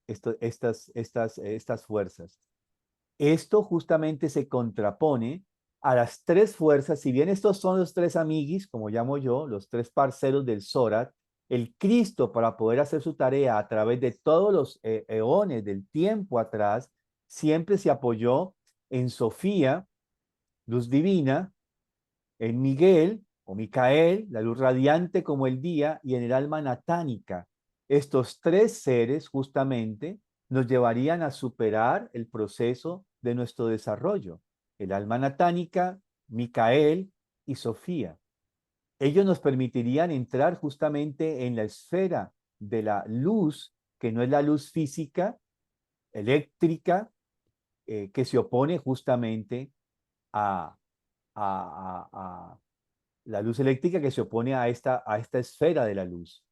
estas fuerzas. Esto justamente se contrapone a las tres fuerzas, si bien estos son los tres amiguis, como llamo yo, los tres parceros del Zorat, el Cristo para poder hacer su tarea a través de todos los eones del tiempo atrás, siempre se apoyó en Sofía, luz divina, en Miguel o Micael, la luz radiante como el día, y en el alma natánica. Estos tres seres justamente nos llevarían a superar el proceso de nuestro desarrollo. El alma natánica, Micael y Sofía. Ellos nos permitirían entrar justamente en la esfera de la luz, que no es la luz física, eléctrica, que se opone justamente a, a la luz eléctrica que se opone a esta esfera de la luz,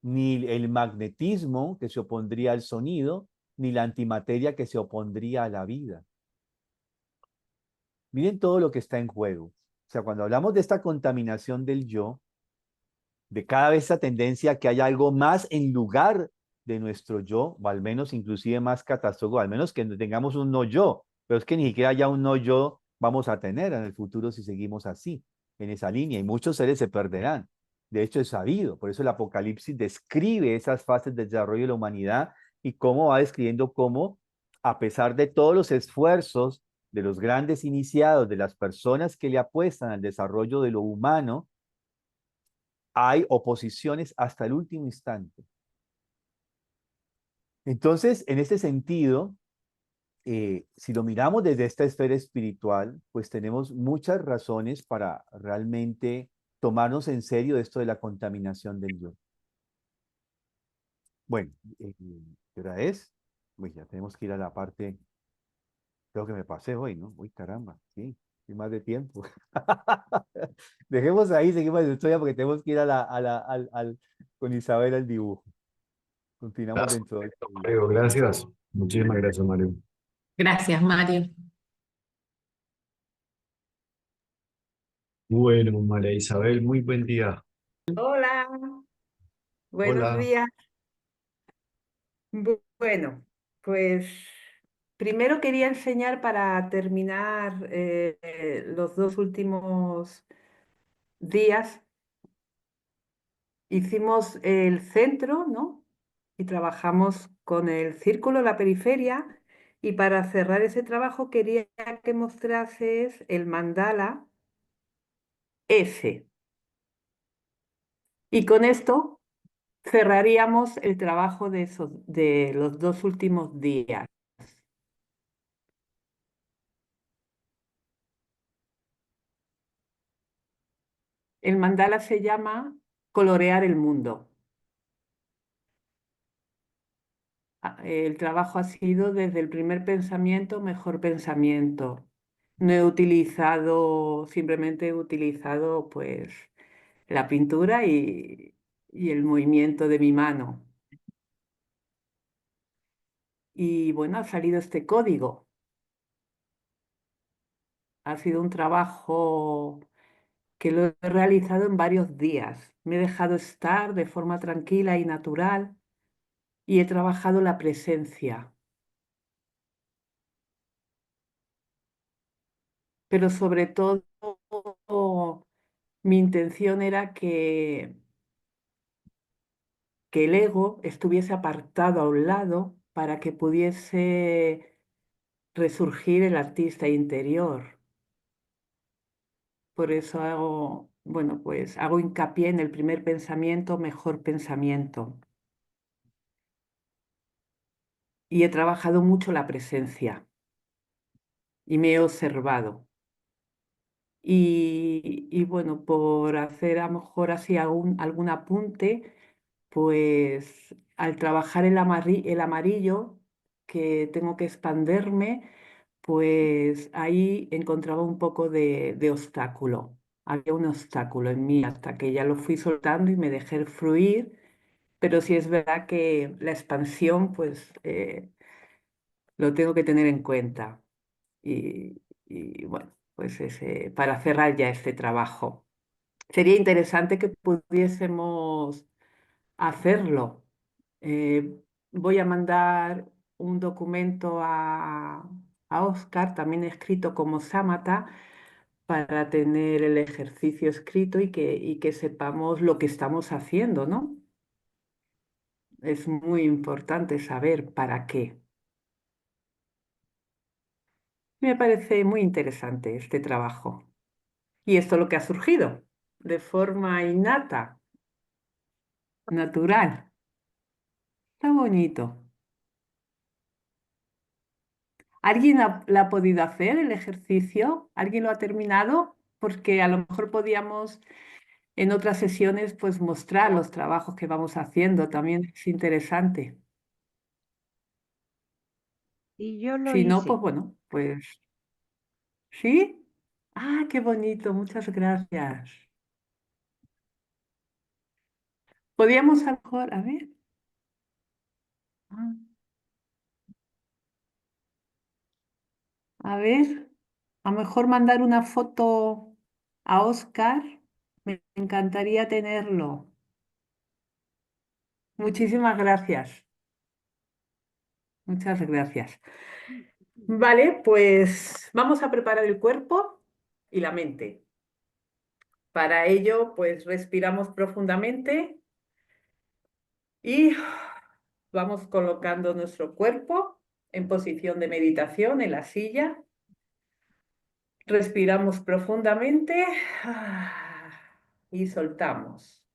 ni el magnetismo que se opondría al sonido, ni la antimateria que se opondría a la vida. Miren todo lo que está en juego. O sea, cuando hablamos de esta contaminación del yo, de cada vez esa tendencia a que haya algo más en lugar de nuestro yo, o al menos inclusive más catastrófico, al menos que tengamos un no yo, pero es que ni siquiera ya un no yo vamos a tener en el futuro si seguimos así, en esa línea, y muchos seres se perderán. De hecho, es sabido, por eso el Apocalipsis describe esas fases del desarrollo de la humanidad y cómo va describiendo cómo, a pesar de todos los esfuerzos de los grandes iniciados, de las personas que le apuestan al desarrollo de lo humano, hay oposiciones hasta el último instante. Entonces, en este sentido, si lo miramos desde esta esfera espiritual, pues tenemos muchas razones para realmente tomarnos en serio esto de la contaminación del yo. Bueno, ¿qué hora es? Pues ya tenemos que ir a la parte, creo que me pasé hoy, ¿no? Uy, caramba, sí, y más de tiempo. Dejemos ahí, seguimos la historia porque tenemos que ir con Isabel al dibujo. Continuamos Gracias, dentro de... Mario, gracias. Muchísimas gracias, Mario. Gracias, Mario. Bueno, María Isabel, muy buen día. Hola, buenos Hola. días. Bueno, pues primero quería enseñar para terminar los dos últimos días. Hicimos el centro, ¿no? Y trabajamos con el círculo, la periferia. Y para cerrar ese trabajo quería que mostrases el mandala S. Y con esto cerraríamos el trabajo de los dos últimos días. El mandala se llama Colorear el mundo. El trabajo ha sido desde el primer pensamiento, mejor pensamiento. No he utilizado, simplemente he utilizado pues la pintura y el movimiento de mi mano. Y bueno, ha salido este código. Ha sido un trabajo que lo he realizado en varios días. Me he dejado estar de forma tranquila y natural y he trabajado la presencia. Pero sobre todo mi intención era que el ego estuviese apartado a un lado para que pudiese resurgir el artista interior. Por eso hago, bueno, pues hago hincapié en el primer pensamiento, mejor pensamiento. Y he trabajado mucho la presencia y me he observado. Y bueno, por hacer a lo mejor así algún apunte, pues al trabajar el amarillo, que tengo que expanderme, pues ahí encontraba un poco de obstáculo. Había un obstáculo en mí hasta que ya lo fui soltando y me dejé fluir, pero sí es verdad que la expansión, pues lo tengo que tener en cuenta. Y bueno, pues para cerrar ya este trabajo. Sería interesante que pudiésemos hacerlo. Eh, Voy a mandar un documento a Oscar, también escrito como Sámata, para tener el ejercicio escrito y que sepamos lo que estamos haciendo, ¿no? Es muy importante saber para qué. Me parece muy interesante este trabajo. Y esto es lo que ha surgido de forma innata, natural. Está bonito. ¿Alguien la ha podido hacer el ejercicio? ¿Alguien lo ha terminado? Porque a lo mejor podíamos en otras sesiones pues mostrar los trabajos que vamos haciendo. También es interesante. Y yo lo Si no, pues hice. bueno, pues sí. Ah, qué bonito. Muchas gracias. Podíamos a lo mejor, a ver. Ah, a ver, a lo mejor mandar una foto a Oscar. Me encantaría tenerlo. Muchísimas gracias. Muchas gracias. Vale, pues vamos a preparar el cuerpo y la mente. Para ello, pues respiramos profundamente y vamos colocando nuestro cuerpo en posición de meditación en la silla. Respiramos profundamente y soltamos.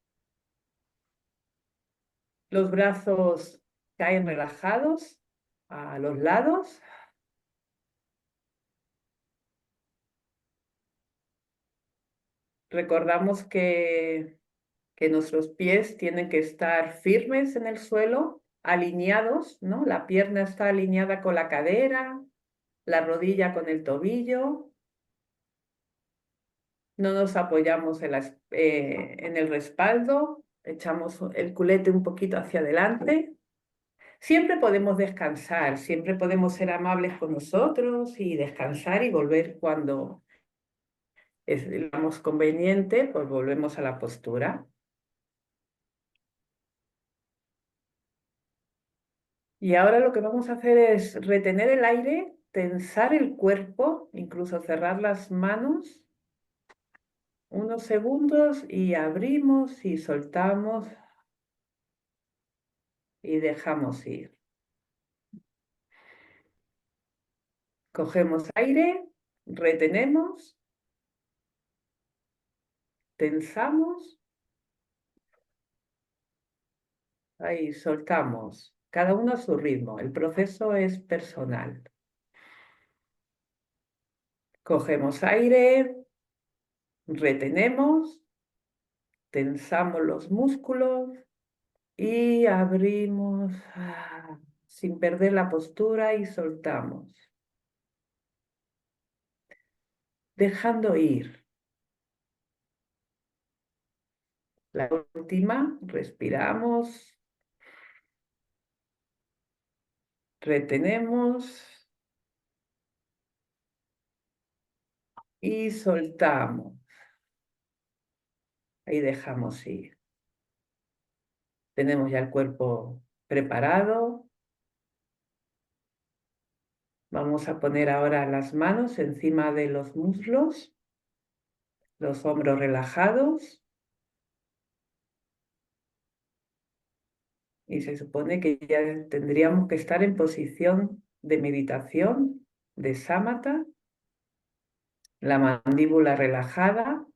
Los brazos caen relajados a los lados. Recordamos que nuestros pies tienen que estar firmes en el suelo, alineados, ¿no? La pierna está alineada con la cadera, la rodilla con el tobillo. No nos apoyamos en el respaldo, echamos el culete un poquito hacia adelante. Siempre podemos descansar, siempre podemos ser amables con nosotros y descansar y volver cuando es, digamos, conveniente, pues volvemos a la postura. Y ahora lo que vamos a hacer es retener el aire, tensar el cuerpo, incluso cerrar las manos unos segundos y abrimos y soltamos y dejamos ir. Cogemos aire, retenemos, tensamos, ahí soltamos. Cada uno a su ritmo. El proceso es personal. Cogemos aire, retenemos, tensamos los músculos y abrimos sin perder la postura y soltamos. Dejando ir. La última, respiramos, retenemos y soltamos. Ahí dejamos ir. Tenemos ya el cuerpo preparado. Vamos a poner ahora las manos encima de los muslos, los hombros relajados. Y se supone que ya tendríamos que estar en posición de meditación, de sámata, la mandíbula relajada,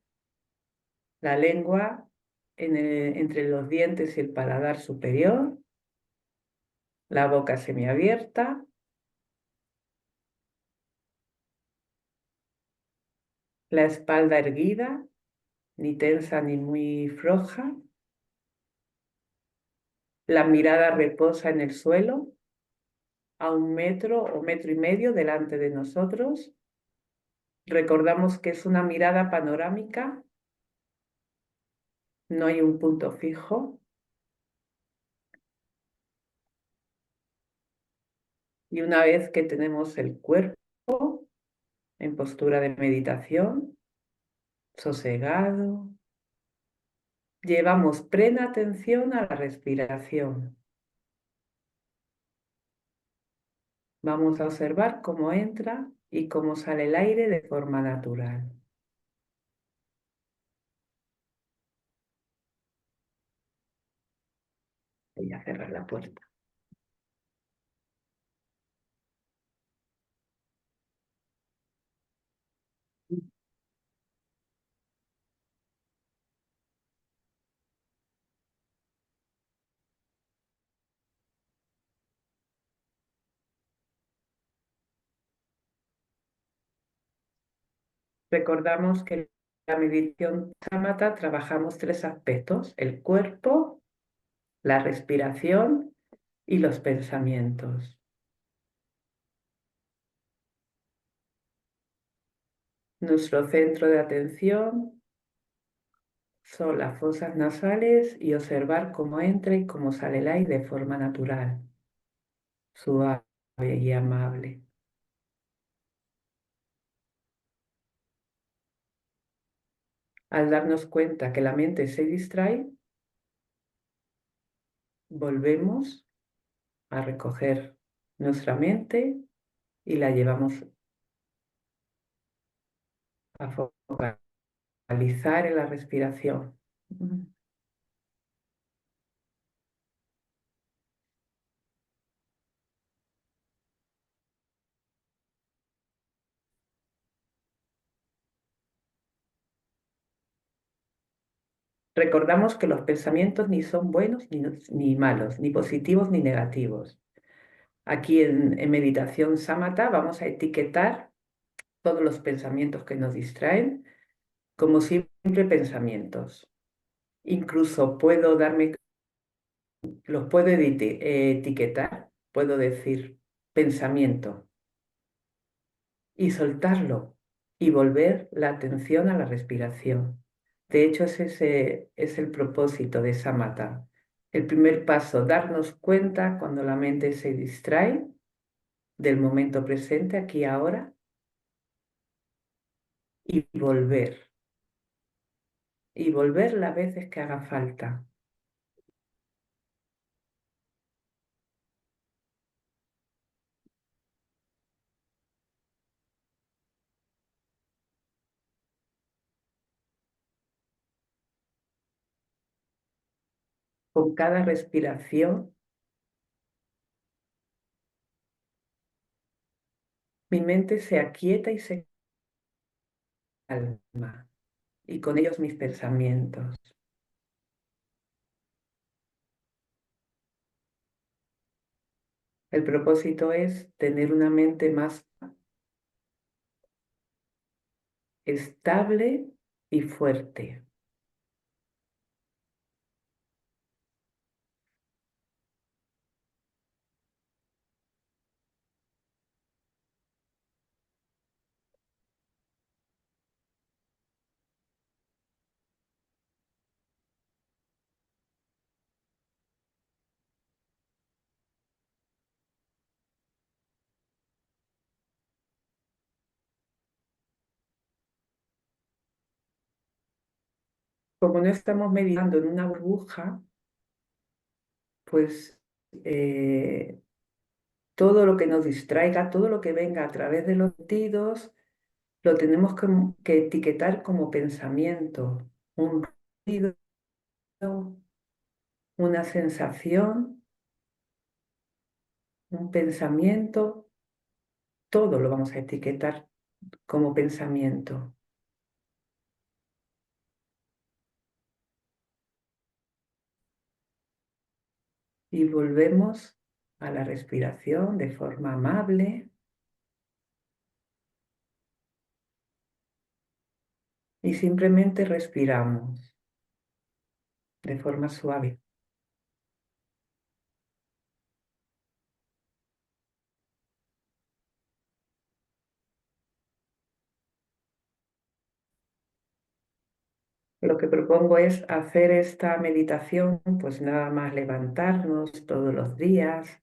la lengua entre los dientes y el paladar superior, la boca semiabierta, la espalda erguida, ni tensa ni muy floja, la mirada reposa en el suelo, a 1 metro o 1,5 metros delante de nosotros. Recordamos que es una mirada panorámica, no hay un punto fijo. Y una vez que tenemos el cuerpo en postura de meditación, sosegado, llevamos plena atención a la respiración. Vamos a observar cómo entra y cómo sale el aire de forma natural. Voy a cerrar la puerta. Recordamos que en la meditación sámata trabajamos 3 aspectos: el cuerpo, la respiración y los pensamientos. Nuestro centro de atención son las fosas nasales y observar cómo entra y cómo sale el aire de forma natural, suave y amable. Al darnos cuenta que la mente se distrae, volvemos a recoger nuestra mente y la llevamos a focalizar en la respiración. Recordamos que los pensamientos ni son buenos ni malos, ni positivos ni negativos. Aquí en meditación samatha vamos a etiquetar todos los pensamientos que nos distraen como siempre pensamientos. Incluso los puedo etiquetar, puedo decir pensamiento y soltarlo y volver la atención a la respiración. De hecho, ese es el propósito de samatha. El primer paso, darnos cuenta cuando la mente se distrae del momento presente, aquí ahora, y volver las veces que haga falta. Con cada respiración, mi mente se aquieta y se calma, y con ellos mis pensamientos. El propósito es tener una mente más estable y fuerte. Como no estamos meditando en una burbuja, pues todo lo que nos distraiga, todo lo que venga a través de los sentidos, lo tenemos que etiquetar como pensamiento, un ruido, una sensación, un pensamiento, todo lo vamos a etiquetar como pensamiento. Y volvemos a la respiración de forma amable y simplemente respiramos de forma suave. Lo que propongo es hacer esta meditación, pues nada más levantarnos todos los días,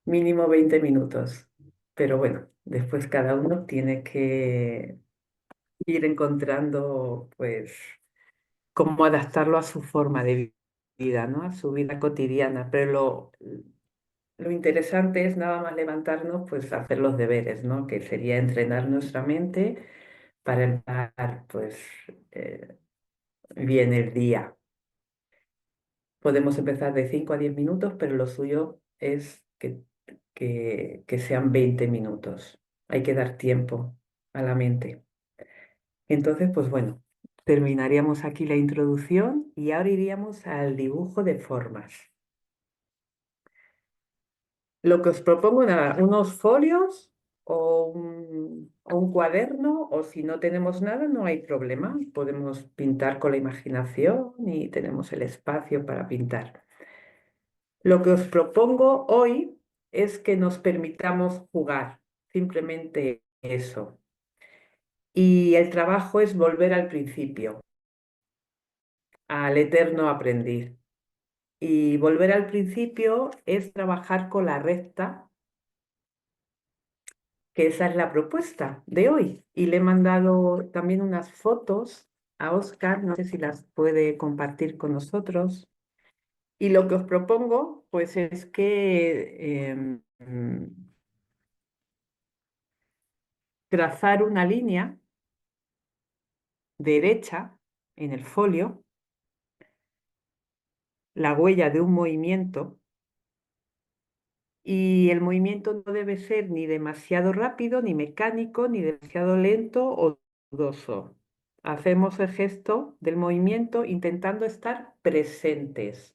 mínimo 20 minutos. Pero bueno, después cada uno tiene que ir encontrando, pues, cómo adaptarlo a su forma de vida, ¿no? A su vida cotidiana. Pero lo interesante es nada más levantarnos, pues hacer los deberes, ¿no? Que sería entrenar nuestra mente para empezar, pues, bien el día. Podemos empezar de 5 a 10 minutos, pero lo suyo es que sean 20 minutos. Hay que dar tiempo a la mente. Entonces, pues bueno, terminaríamos aquí la introducción y ahora iríamos al dibujo de formas. Lo que os propongo, nada, unos folios o un cuaderno, o si no tenemos nada, no hay problema. Podemos pintar con la imaginación y tenemos el espacio para pintar. Lo que os propongo hoy es que nos permitamos jugar, simplemente eso. Y el trabajo es volver al principio, al eterno aprendiz. Y volver al principio es trabajar con la recta, que esa es la propuesta de hoy. Y le he mandado también unas fotos a Oscar, no sé si las puede compartir con nosotros. Y lo que os propongo, pues, es que trazar una línea derecha en el folio, la huella de un movimiento, y el movimiento no debe ser ni demasiado rápido, ni mecánico, ni demasiado lento o dudoso. Hacemos el gesto del movimiento intentando estar presentes.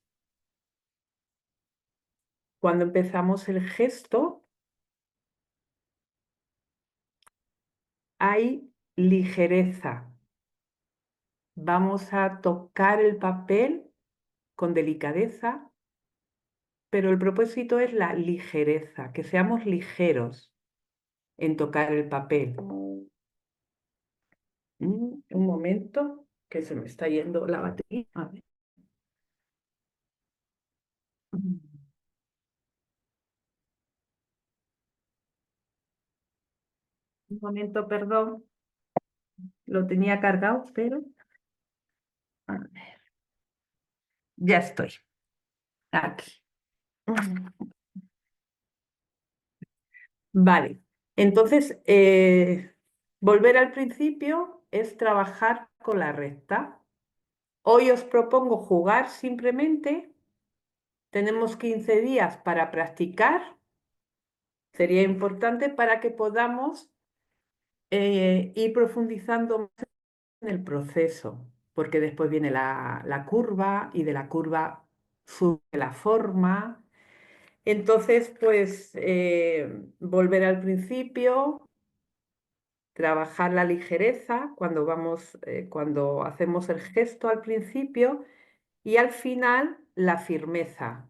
Cuando empezamos el gesto, hay ligereza. Vamos a tocar el papel con delicadeza, pero el propósito es la ligereza, que seamos ligeros en tocar el papel. Un momento, que se me está yendo la batería. A ver. Un momento, perdón, lo tenía cargado, pero a ver, ya estoy aquí. Vale, entonces, volver al principio es trabajar con la recta. Hoy os propongo jugar simplemente. Tenemos 15 días para practicar. Sería importante para que podamos ir profundizando más en el proceso, porque después viene la curva y de la curva sube la forma. Entonces, pues, volver al principio, trabajar la ligereza cuando hacemos el gesto al principio y al final la firmeza.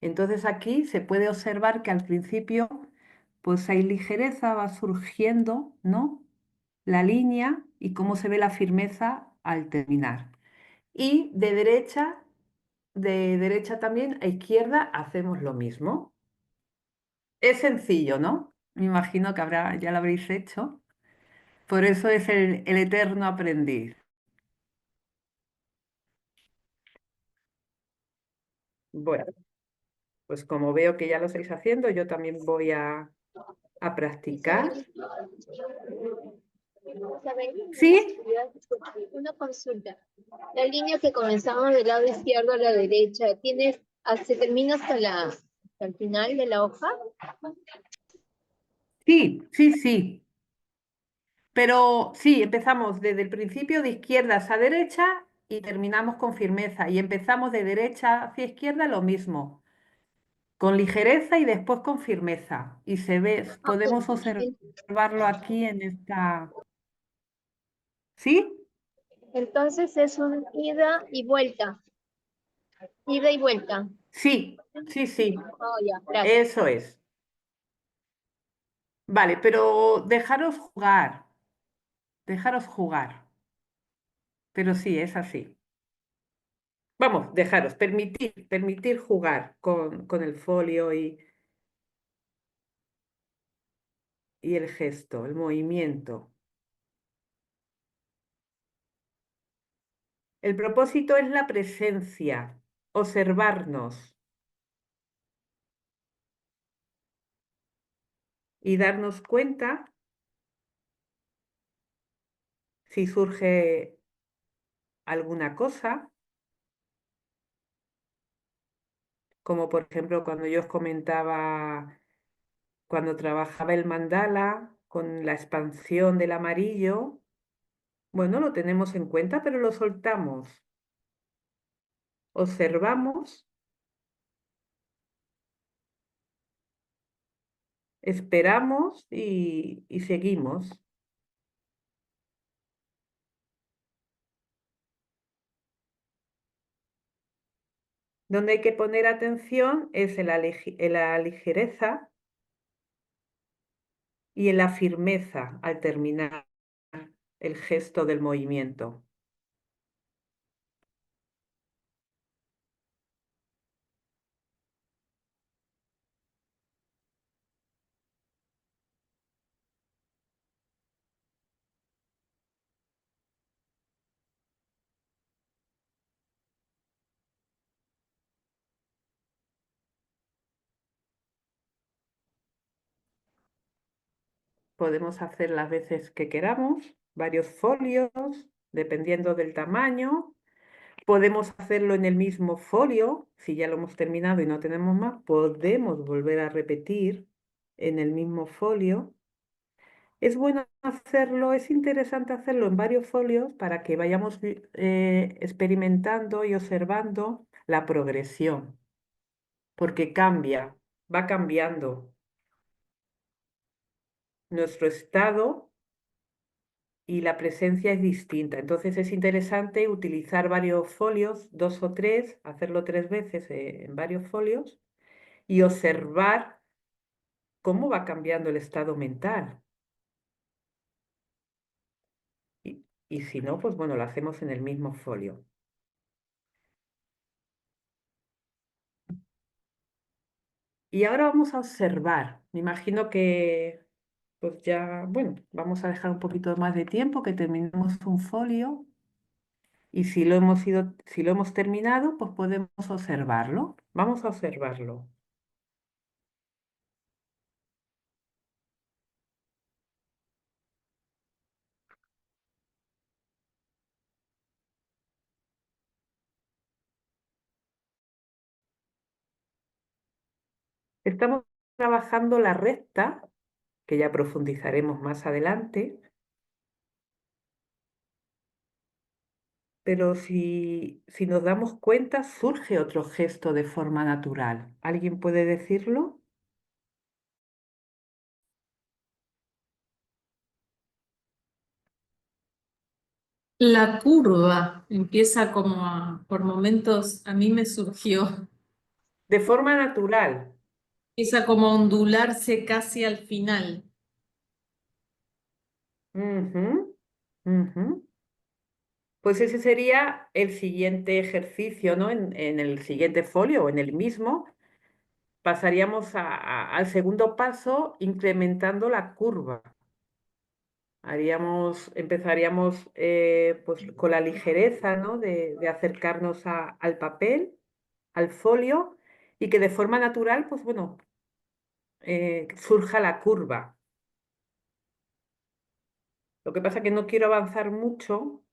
Entonces aquí se puede observar que al principio pues hay ligereza, va surgiendo, ¿no? La línea y cómo se ve la firmeza al terminar. Y de derecha también a izquierda hacemos lo mismo. Es sencillo, ¿no? Me imagino que ya lo habréis hecho. Por eso es el eterno aprendiz. Bueno, pues como veo que ya lo estáis haciendo, yo también voy a practicar. ¿Sí? Una consulta. La línea que comenzamos del lado izquierdo a la derecha, ¿se termina hasta el final de la hoja? Sí, sí, sí. Pero sí, empezamos desde el principio de izquierda a derecha y terminamos con firmeza. Y empezamos de derecha hacia izquierda lo mismo, con ligereza y después con firmeza. Y se ve, podemos observarlo aquí en esta... ¿Sí? Entonces es un ida y vuelta. Ida y vuelta. Sí, sí, sí. Oh, ya, gracias. Eso es. Vale, pero dejaros jugar. Pero sí, es así. Vamos, permitir jugar con el folio y el gesto, el movimiento. El propósito es la presencia, observarnos y darnos cuenta si surge alguna cosa, como por ejemplo cuando yo os comentaba, cuando trabajaba el mandala con la expansión del amarillo, bueno, lo tenemos en cuenta, pero lo soltamos. Observamos, esperamos y seguimos. Donde hay que poner atención es en la ligereza y en la firmeza al terminar el gesto del movimiento. podemos hacer las veces que queramos, varios folios, dependiendo del tamaño. Podemos hacerlo en el mismo folio, si ya lo hemos terminado y no tenemos más, podemos volver a repetir en el mismo folio. Es bueno hacerlo, es interesante hacerlo en varios folios para que vayamos experimentando y observando la progresión, porque cambia, va cambiando nuestro estado y la presencia es distinta. Entonces es interesante utilizar varios folios, 2 o 3, hacerlo 3 veces en varios folios y observar cómo va cambiando el estado mental. Y si no, pues bueno, lo hacemos en el mismo folio. Y ahora vamos a observar. Me imagino que pues ya, bueno, vamos a dejar un poquito más de tiempo que terminemos un folio. Y si lo hemos terminado, pues podemos observarlo. Vamos a observarlo. Estamos trabajando la recta, que ya profundizaremos más adelante, pero si nos damos cuenta, surge otro gesto de forma natural. ¿Alguien puede decirlo? La curva empieza como por momentos, a mí me surgió, De forma natural. empieza como a ondularse casi al final. Ujú, ujú. Pues ese sería el siguiente ejercicio, ¿no? En el siguiente folio o en el mismo, pasaríamos al segundo paso incrementando la curva. Empezaríamos pues, con la ligereza, ¿no? de acercarnos al papel, al folio, y que de forma natural, pues bueno, surja la curva. Lo que pasa es que no quiero avanzar mucho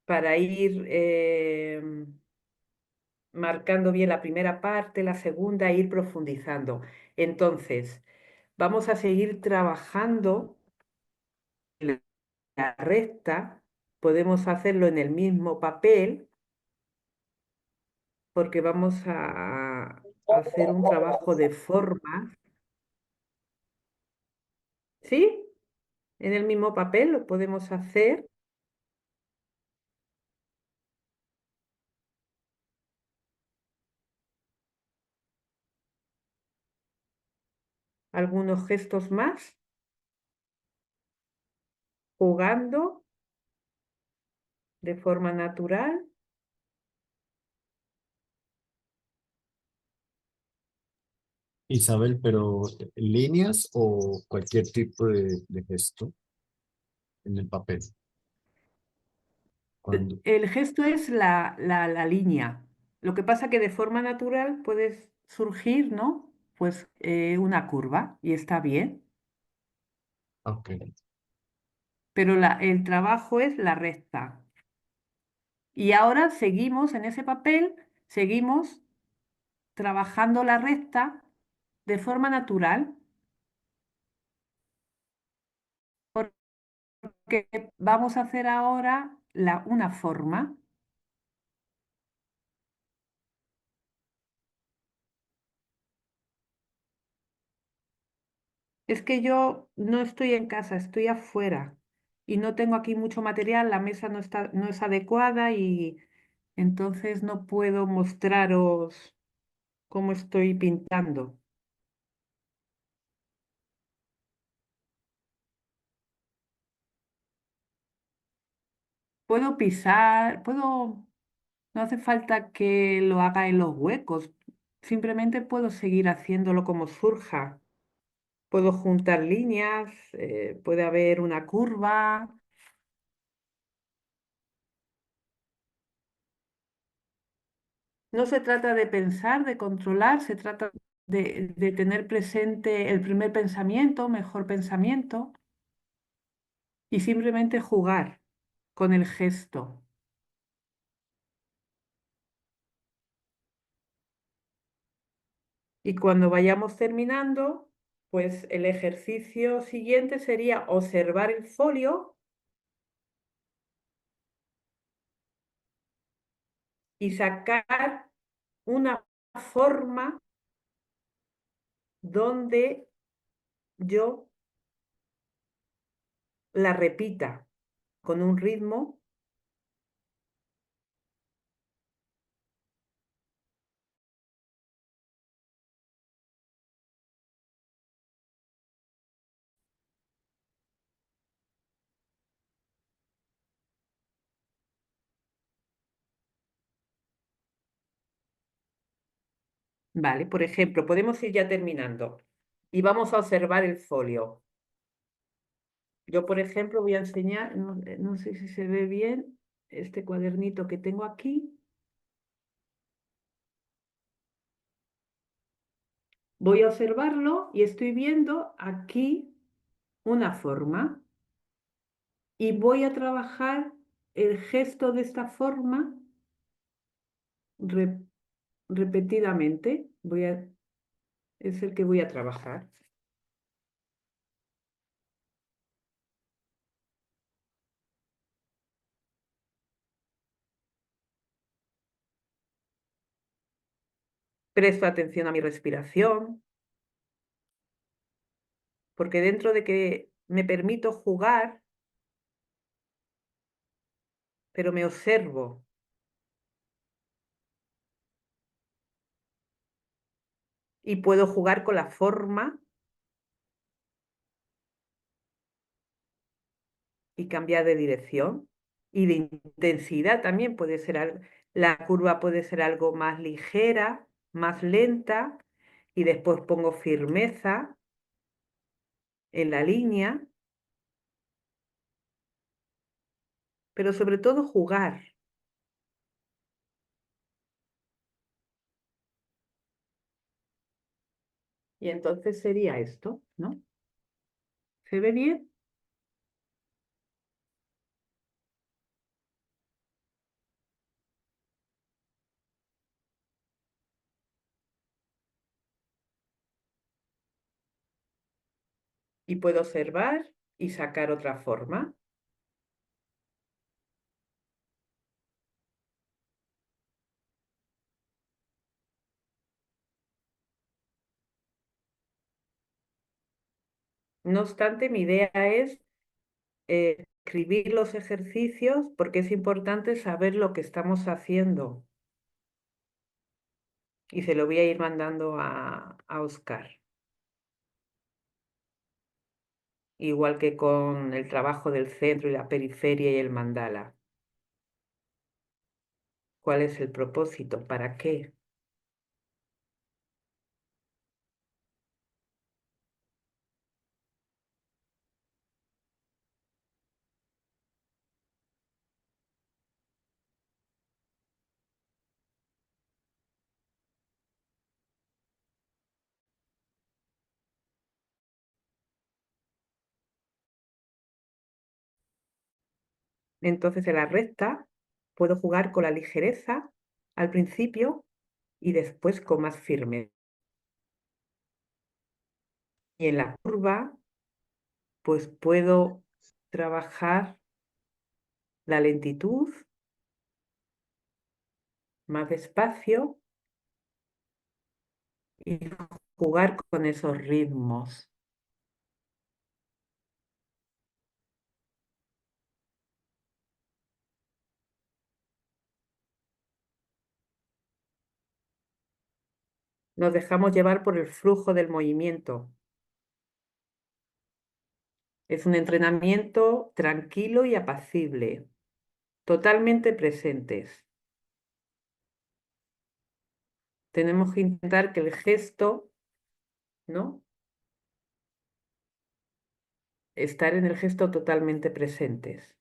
para ir marcando bien la primera parte, la segunda, e ir profundizando. Entonces, vamos a seguir trabajando la recta, podemos hacerlo en el mismo papel, porque vamos a hacer un trabajo de forma, ¿sí? En el mismo papel lo podemos hacer. Algunos gestos más, jugando de forma natural. Isabel, pero líneas o cualquier tipo de gesto en el papel. Cuando, El gesto es la línea. Lo que pasa que de forma natural puedes surgir, ¿no? Pues una curva y está bien, ok. pero el trabajo es la recta. Y ahora seguimos en ese papel, seguimos trabajando la recta de forma natural, porque vamos a hacer ahora una forma. Es que yo no estoy en casa, estoy afuera y no tengo aquí mucho material, la mesa no es adecuada y entonces no puedo mostraros cómo estoy pintando. Puedo pisar, no hace falta que lo haga en los huecos, simplemente puedo seguir haciéndolo como surja. Puedo juntar líneas, puede haber una curva. No se trata de pensar, de controlar, se trata de tener presente el primer pensamiento, mejor pensamiento, y simplemente jugar con el gesto. Y cuando vayamos terminando, pues el ejercicio siguiente sería observar el folio y sacar una forma donde yo la repita con un ritmo. Vale, por ejemplo, podemos ir ya terminando y vamos a observar el folio. Yo, por ejemplo, voy a enseñar, no sé si se ve bien, este cuadernito que tengo aquí. Voy a observarlo y estoy viendo aquí una forma y voy a trabajar el gesto de esta forma repetidamente. Es el que voy a trabajar. Presto atención a mi respiración, porque dentro de que me permito jugar, pero me observo. Y puedo jugar con la forma y cambiar de dirección y de intensidad también puede ser, la curva puede ser algo más ligera, más lenta y después pongo firmeza en la línea, pero sobre todo jugar. Y entonces sería esto, ¿no? ¿Se ve bien? Y puedo observar y sacar otra forma. No obstante, mi idea es escribir los ejercicios porque es importante saber lo que estamos haciendo. Y se lo voy a ir mandando a Oscar. Igual que con el trabajo del centro y la periferia y el mandala. ¿Cuál es el propósito? ¿Para qué? Entonces en la recta puedo jugar con la ligereza al principio y después con más firmeza. Y en la curva pues puedo trabajar la lentitud más despacio y jugar con esos ritmos. Nos dejamos llevar por el flujo del movimiento. Es un entrenamiento tranquilo y apacible, totalmente presentes. Tenemos que intentar que el gesto, ¿no? Estar en el gesto totalmente presentes.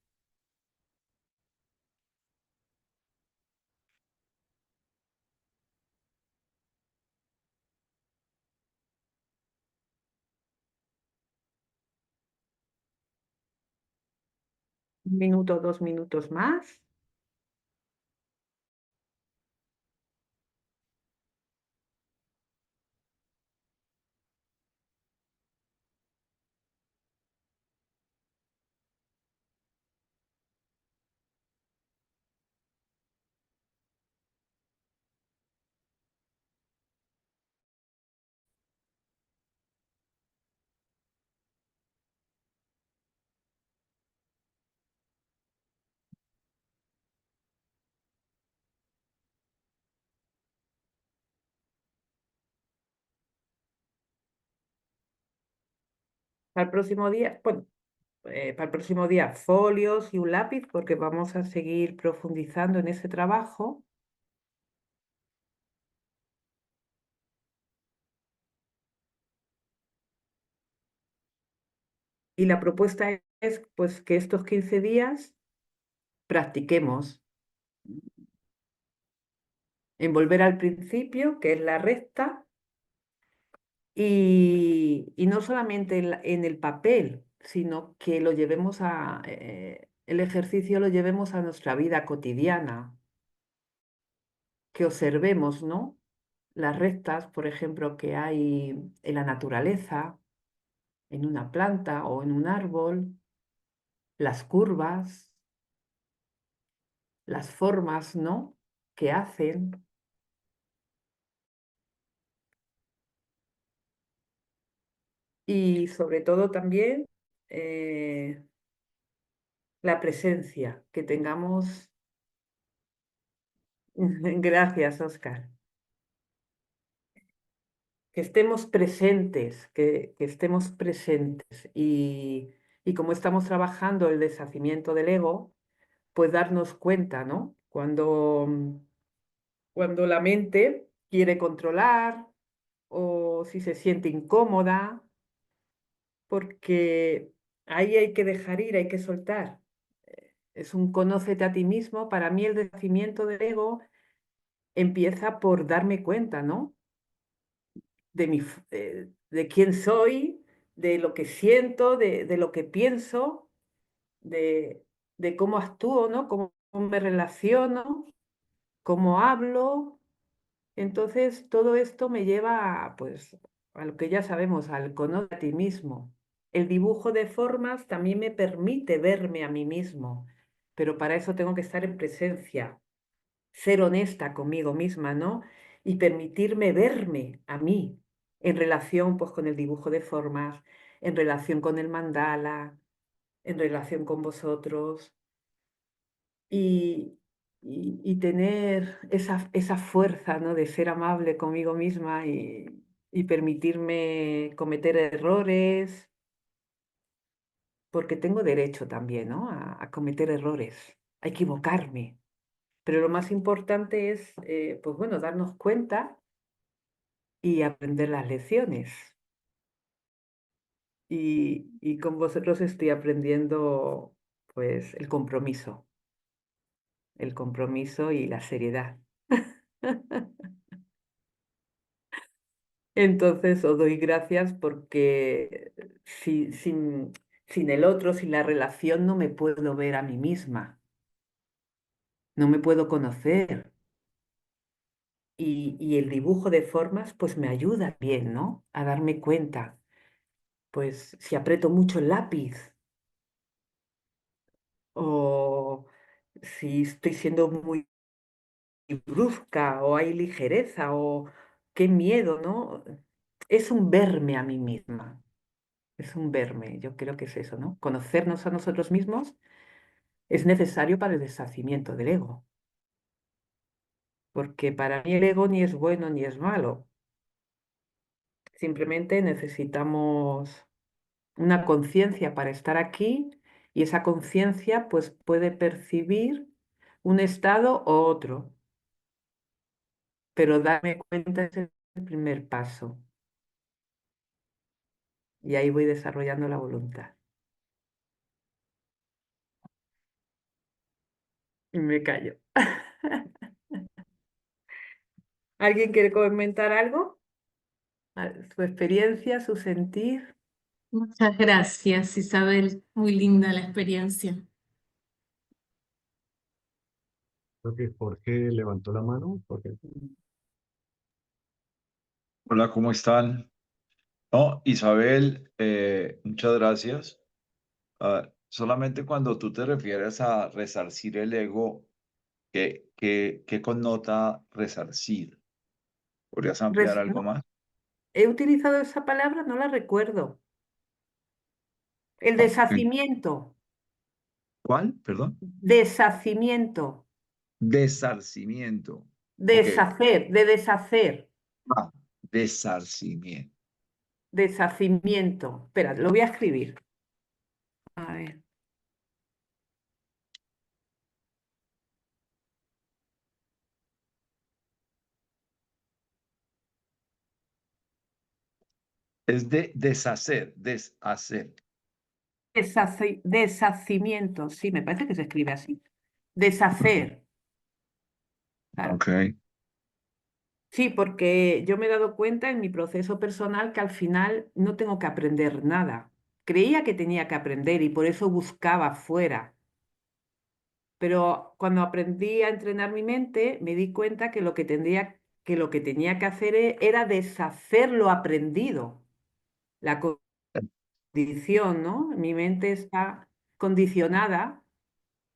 Un minuto, 2 minutos más. Para el próximo día, bueno, para el próximo día folios y un lápiz porque vamos a seguir profundizando en ese trabajo. Y la propuesta es pues que estos 15 días practiquemos en volver al principio, que es la recta, y no solamente en el papel, sino que lo llevemos el ejercicio lo llevemos a nuestra vida cotidiana, que observemos, ¿no? Las rectas, por ejemplo, que hay en la naturaleza, en una planta o en un árbol, las curvas, las formas, ¿no? Que hacen. Y sobre todo también la presencia, que tengamos. Gracias, Oscar. Que estemos presentes, que estemos presentes. Y como estamos trabajando el deshacimiento del ego, pues darnos cuenta, ¿no? Cuando la mente quiere controlar o si se siente incómoda, porque ahí hay que dejar ir, hay que soltar. Es un conócete a ti mismo. Para mí el deshacimiento del ego empieza por darme cuenta, ¿no? De quién soy, de lo que siento, de lo que pienso, de, de cómo actúo, ¿no? Cómo me relaciono, cómo hablo. Entonces, todo esto me lleva pues, a lo que ya sabemos, al conocer a ti mismo. El dibujo de formas también me permite verme a mí mismo, pero para eso tengo que estar en presencia, ser honesta conmigo misma, ¿no? Y permitirme verme a mí en relación pues, con el dibujo de formas, en relación con el mandala, en relación con vosotros y, y tener esa fuerza, ¿no? De ser amable conmigo misma y permitirme cometer errores, porque tengo derecho también, ¿no? A cometer errores, a equivocarme. Pero lo más importante es, pues bueno, darnos cuenta y aprender las lecciones. Y con vosotros estoy aprendiendo, pues, el compromiso y la seriedad. Entonces os doy gracias porque sin el otro, sin la relación, no me puedo ver a mí misma, no me puedo conocer. Y el dibujo de formas, pues me ayuda bien, ¿no? A darme cuenta. Pues si aprieto mucho el lápiz o si estoy siendo muy brusca o hay ligereza o qué miedo, ¿no? Es un verme a mí misma. Es un verme, yo creo que es eso, ¿no? Conocernos a nosotros mismos es necesario para el deshacimiento del ego, porque para mí el ego ni es bueno ni es malo, simplemente necesitamos una conciencia para estar aquí y esa conciencia pues puede percibir un estado o otro, pero darme cuenta es el primer paso y ahí voy desarrollando la voluntad. Y me callo. ¿Alguien quiere comentar algo? Su experiencia, su sentir. Muchas gracias, Isabel. Muy linda la experiencia. Creo que Jorge levantó la mano. Jorge. Hola, ¿cómo están? No, Isabel, muchas gracias. Solamente cuando tú te refieres a resarcir el ego, ¿qué connota resarcir? ¿Podrías ampliar algo No, más? he utilizado esa palabra, no la recuerdo. El Ah, deshacimiento, ¿cuál? Perdón. deshacimiento, Desarcimiento. Ok. deshacer, de deshacer, Ah, desarcimiento. deshacimiento. Espera, lo voy a escribir. A ver. Es de deshacer, deshacer. Deshacimiento, sí, me parece que se escribe así. Deshacer, claro. Ok. Sí, porque yo me he dado cuenta en mi proceso personal que al final no tengo que aprender nada. Creía que tenía que aprender y por eso buscaba fuera. Pero cuando aprendí a entrenar mi mente, me di cuenta que lo que tenía que hacer era deshacer lo aprendido. La condición, ¿no? Mi mente está condicionada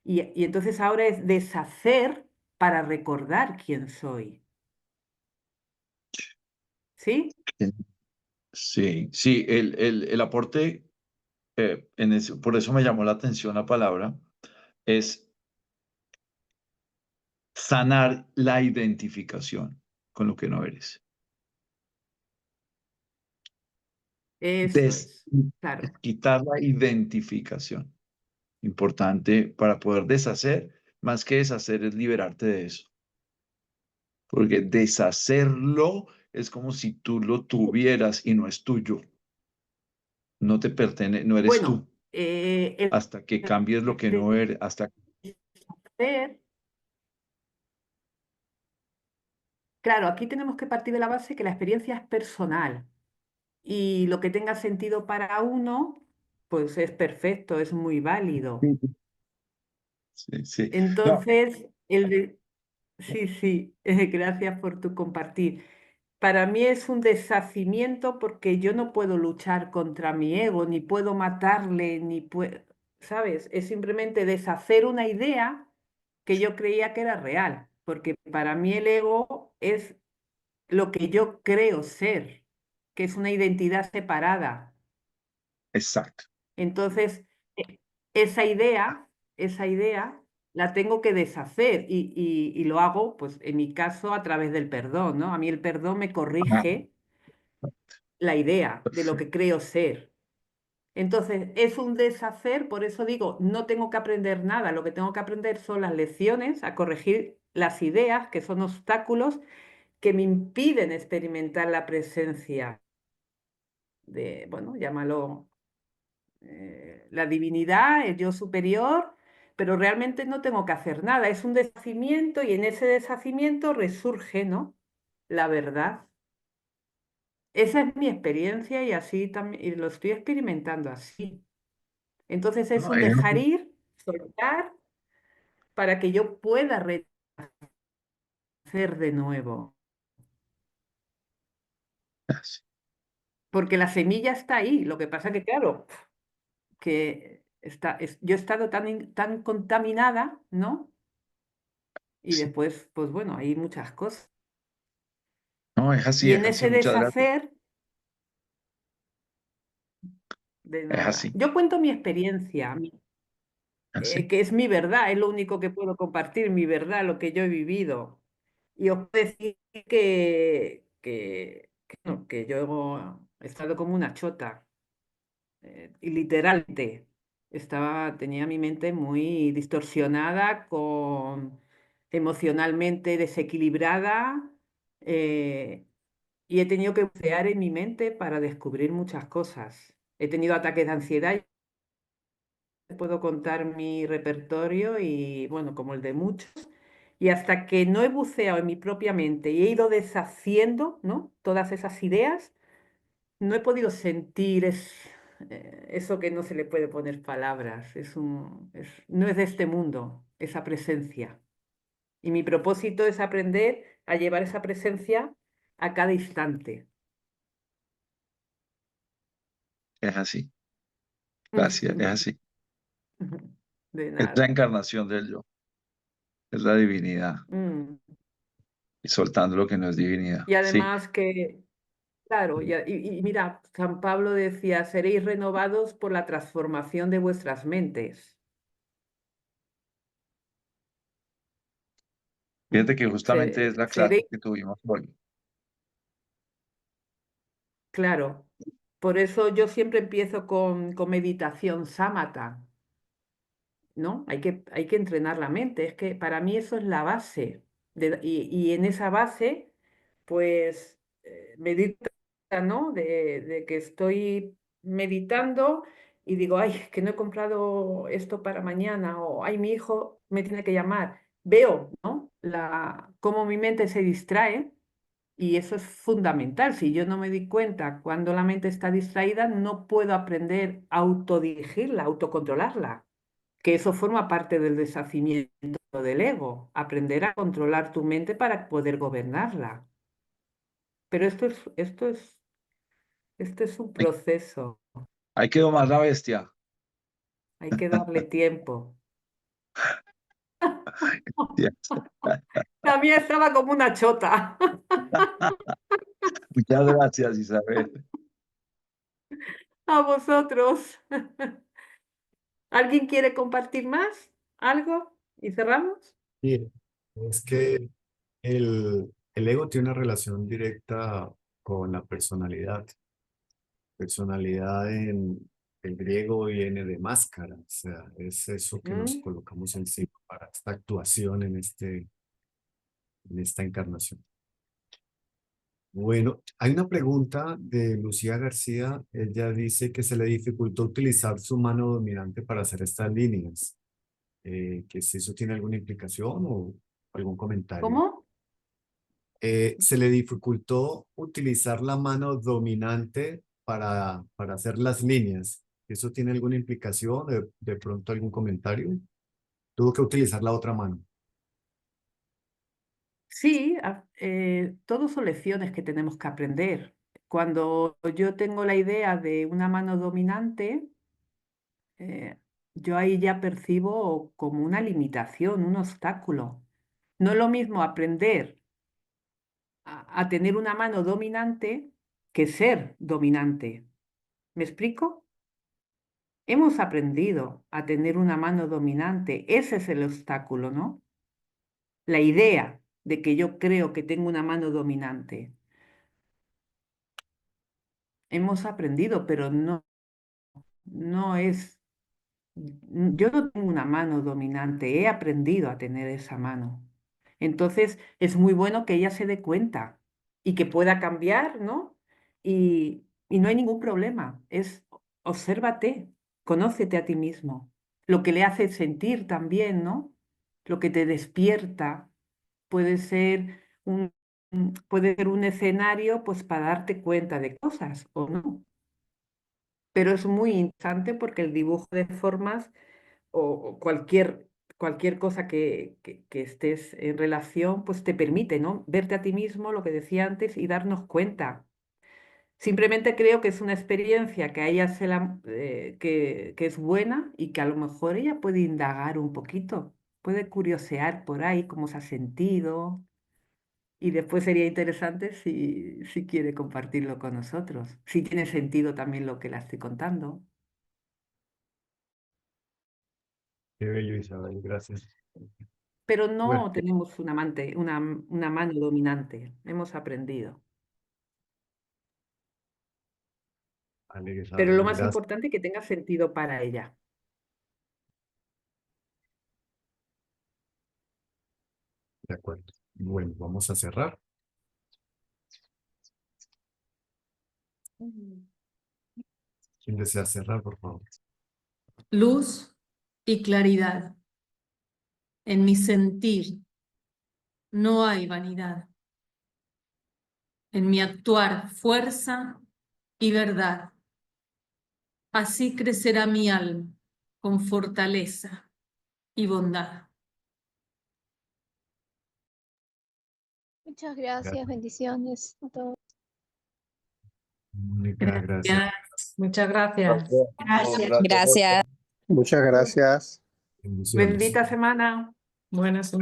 y entonces ahora es deshacer para recordar quién soy. ¿Sí? Sí, sí, el aporte, por eso me llamó la atención la palabra, es sanar la identificación con lo que no eres. Eso Des- es, claro. quitar la identificación. Importante para poder deshacer, más que deshacer es liberarte de eso. Porque deshacerlo es como si tú lo tuvieras y no es tuyo. No te pertenece, no eres tú. Bueno, el Hasta que cambies lo que no eres, hasta deshacer, claro, aquí tenemos que partir de la base que la experiencia es personal y lo que tenga sentido para uno, pues es perfecto, es muy válido. sí, sí. No, Entonces, sí, sí, gracias por tu compartir. Para mí es un deshacimiento porque yo no puedo luchar contra mi ego, ni puedo matarle, ni puedo, ¿sabes? Es simplemente deshacer una idea que yo creía que era real, porque para mí el ego es lo que yo creo ser, que es una identidad separada. exacto. Entonces, e- esa idea la tengo que deshacer y lo hago, pues en mi caso, a través del perdón, ¿no? A mí el perdón me Ah, corrige la idea de lo perfecto. que creo ser. Entonces, es un deshacer, por eso digo, no tengo que aprender nada, lo que tengo que aprender son las lecciones, a corregir las ideas, que son obstáculos que me impiden experimentar la presencia de, bueno, llámalo la divinidad, el yo superior, pero realmente no tengo que hacer nada, es un deshacimiento y en ese deshacimiento resurge, ¿no? La verdad. Esa es mi experiencia y así también, y lo estoy experimentando así. Entonces es No, un dejar ir, soltar, para que yo pueda renacer de nuevo. Porque la semilla está ahí. Lo que pasa que, claro, yo he estado tan contaminada, ¿no? Y sí. después, pues bueno, hay muchas cosas. No, Y en es así, ese muchas gracias. deshacer, de Es nada. así, Yo cuento mi experiencia, así. que es mi verdad, es lo único que puedo compartir, mi verdad, lo que yo he vivido. Y os puedo decir no, que yo he estado como una chota, y literalmente tenía mi mente muy distorsionada, emocionalmente desequilibrada, eh, y he tenido que bucear en mi mente para descubrir muchas cosas. He tenido ataques de ansiedad, puedo contar mi repertorio y bueno, como el de muchos. Y hasta que no he buceado en mi propia mente y he ido deshaciendo, ¿no? Todas esas ideas, no he podido sentir eso que no se le puede poner palabras. No es de este mundo, esa presencia. Y mi propósito es aprender a llevar esa presencia a cada instante. Es así. Gracias, es así. De Es la nada. encarnación del yo, es la divinidad. Mm. Y soltando lo que no es divinidad. Y Sí. además que, claro, y mira, San Pablo decía, seréis renovados por la transformación de vuestras mentes. Fíjate que justamente es la clase Seréis, que tuvimos hoy. claro, por eso yo siempre empiezo con meditación sámata, ¿no? Hay que entrenar la mente, es que para mí eso es la base. Y en esa base, pues, medita, ¿no? De que estoy meditando y digo, ay, es que no he comprado esto para mañana, o ay, mi hijo me tiene que llamar. Veo, ¿no? Cómo mi mente se distrae. Y eso es fundamental. Si yo no me di cuenta cuando la mente está distraída, no puedo aprender a autodirigirla, autocontrolarla, que eso forma parte del deshacimiento del ego, aprender a controlar tu mente para poder gobernarla. Pero esto es un Ahí, proceso, ahí quedó más la bestia. hay que darle tiempo. Sí. La mía estaba como una chota. Muchas gracias, Isabel. A vosotros. ¿Alguien quiere compartir más? ¿Algo? ¿Y cerramos? Sí, es que el ego tiene una relación directa con la personalidad. Personalidad en el griego viene de máscara, o sea, es eso que nos ¿Mm? colocamos encima para esta actuación en esta encarnación. Bueno, hay una pregunta de Lucía García. Ella dice que se le dificultó utilizar su mano dominante para hacer estas líneas. Que si eso tiene alguna implicación o algún comentario. ¿Cómo? Se le dificultó utilizar la mano dominante para hacer las líneas. ¿Eso tiene alguna implicación? De pronto algún comentario? Tuvo que utilizar la otra mano. Sí, todos son lecciones que tenemos que aprender. Cuando yo tengo la idea de una mano dominante, eh, yo ahí ya percibo como una limitación, un obstáculo. No es lo mismo aprender a tener una mano dominante que ser dominante. ¿Me explico? Hemos aprendido a tener una mano dominante. Ese es el obstáculo, ¿no? La idea de que yo creo que tengo una mano dominante. Hemos aprendido, pero no es, yo no tengo una mano dominante, he aprendido a tener esa mano. Entonces es muy bueno que ella se dé cuenta y que pueda cambiar, ¿no? Y no hay ningún problema, es obsérvate, conócete a ti mismo, lo que le hace sentir también, ¿no? Lo que te despierta puede ser puede ser un escenario pues para darte cuenta de cosas o no. Pero es muy interesante porque el dibujo de formas o cualquier cosa que estés en relación, pues te permite, ¿no? Verte a ti mismo, lo que decía antes, y darnos cuenta. Simplemente creo que es una experiencia que a ella que es buena y que a lo mejor ella puede indagar un poquito, puede curiosear por ahí cómo se ha sentido. Y después sería interesante si quiere compartirlo con nosotros, si tiene sentido también lo que la estoy contando. Qué bello, Isabel, gracias. Pero Bueno, no tenemos una mano dominante, hemos aprendido. vale, Pero lo Isabel, más gracias. importante es que tenga sentido para ella. De acuerdo. Bueno, vamos a cerrar. ¿Quién desea cerrar, por favor? Luz y claridad. En mi sentir no hay vanidad. En mi actuar, fuerza y verdad. Así crecerá mi alma con fortaleza y bondad. Muchas gracias, bendiciones a todos. Mónica, gracias. Gracias, muchas gracias. Gracias. Gracias. Muchas gracias. Bendiciones. Bendita semana. Buenas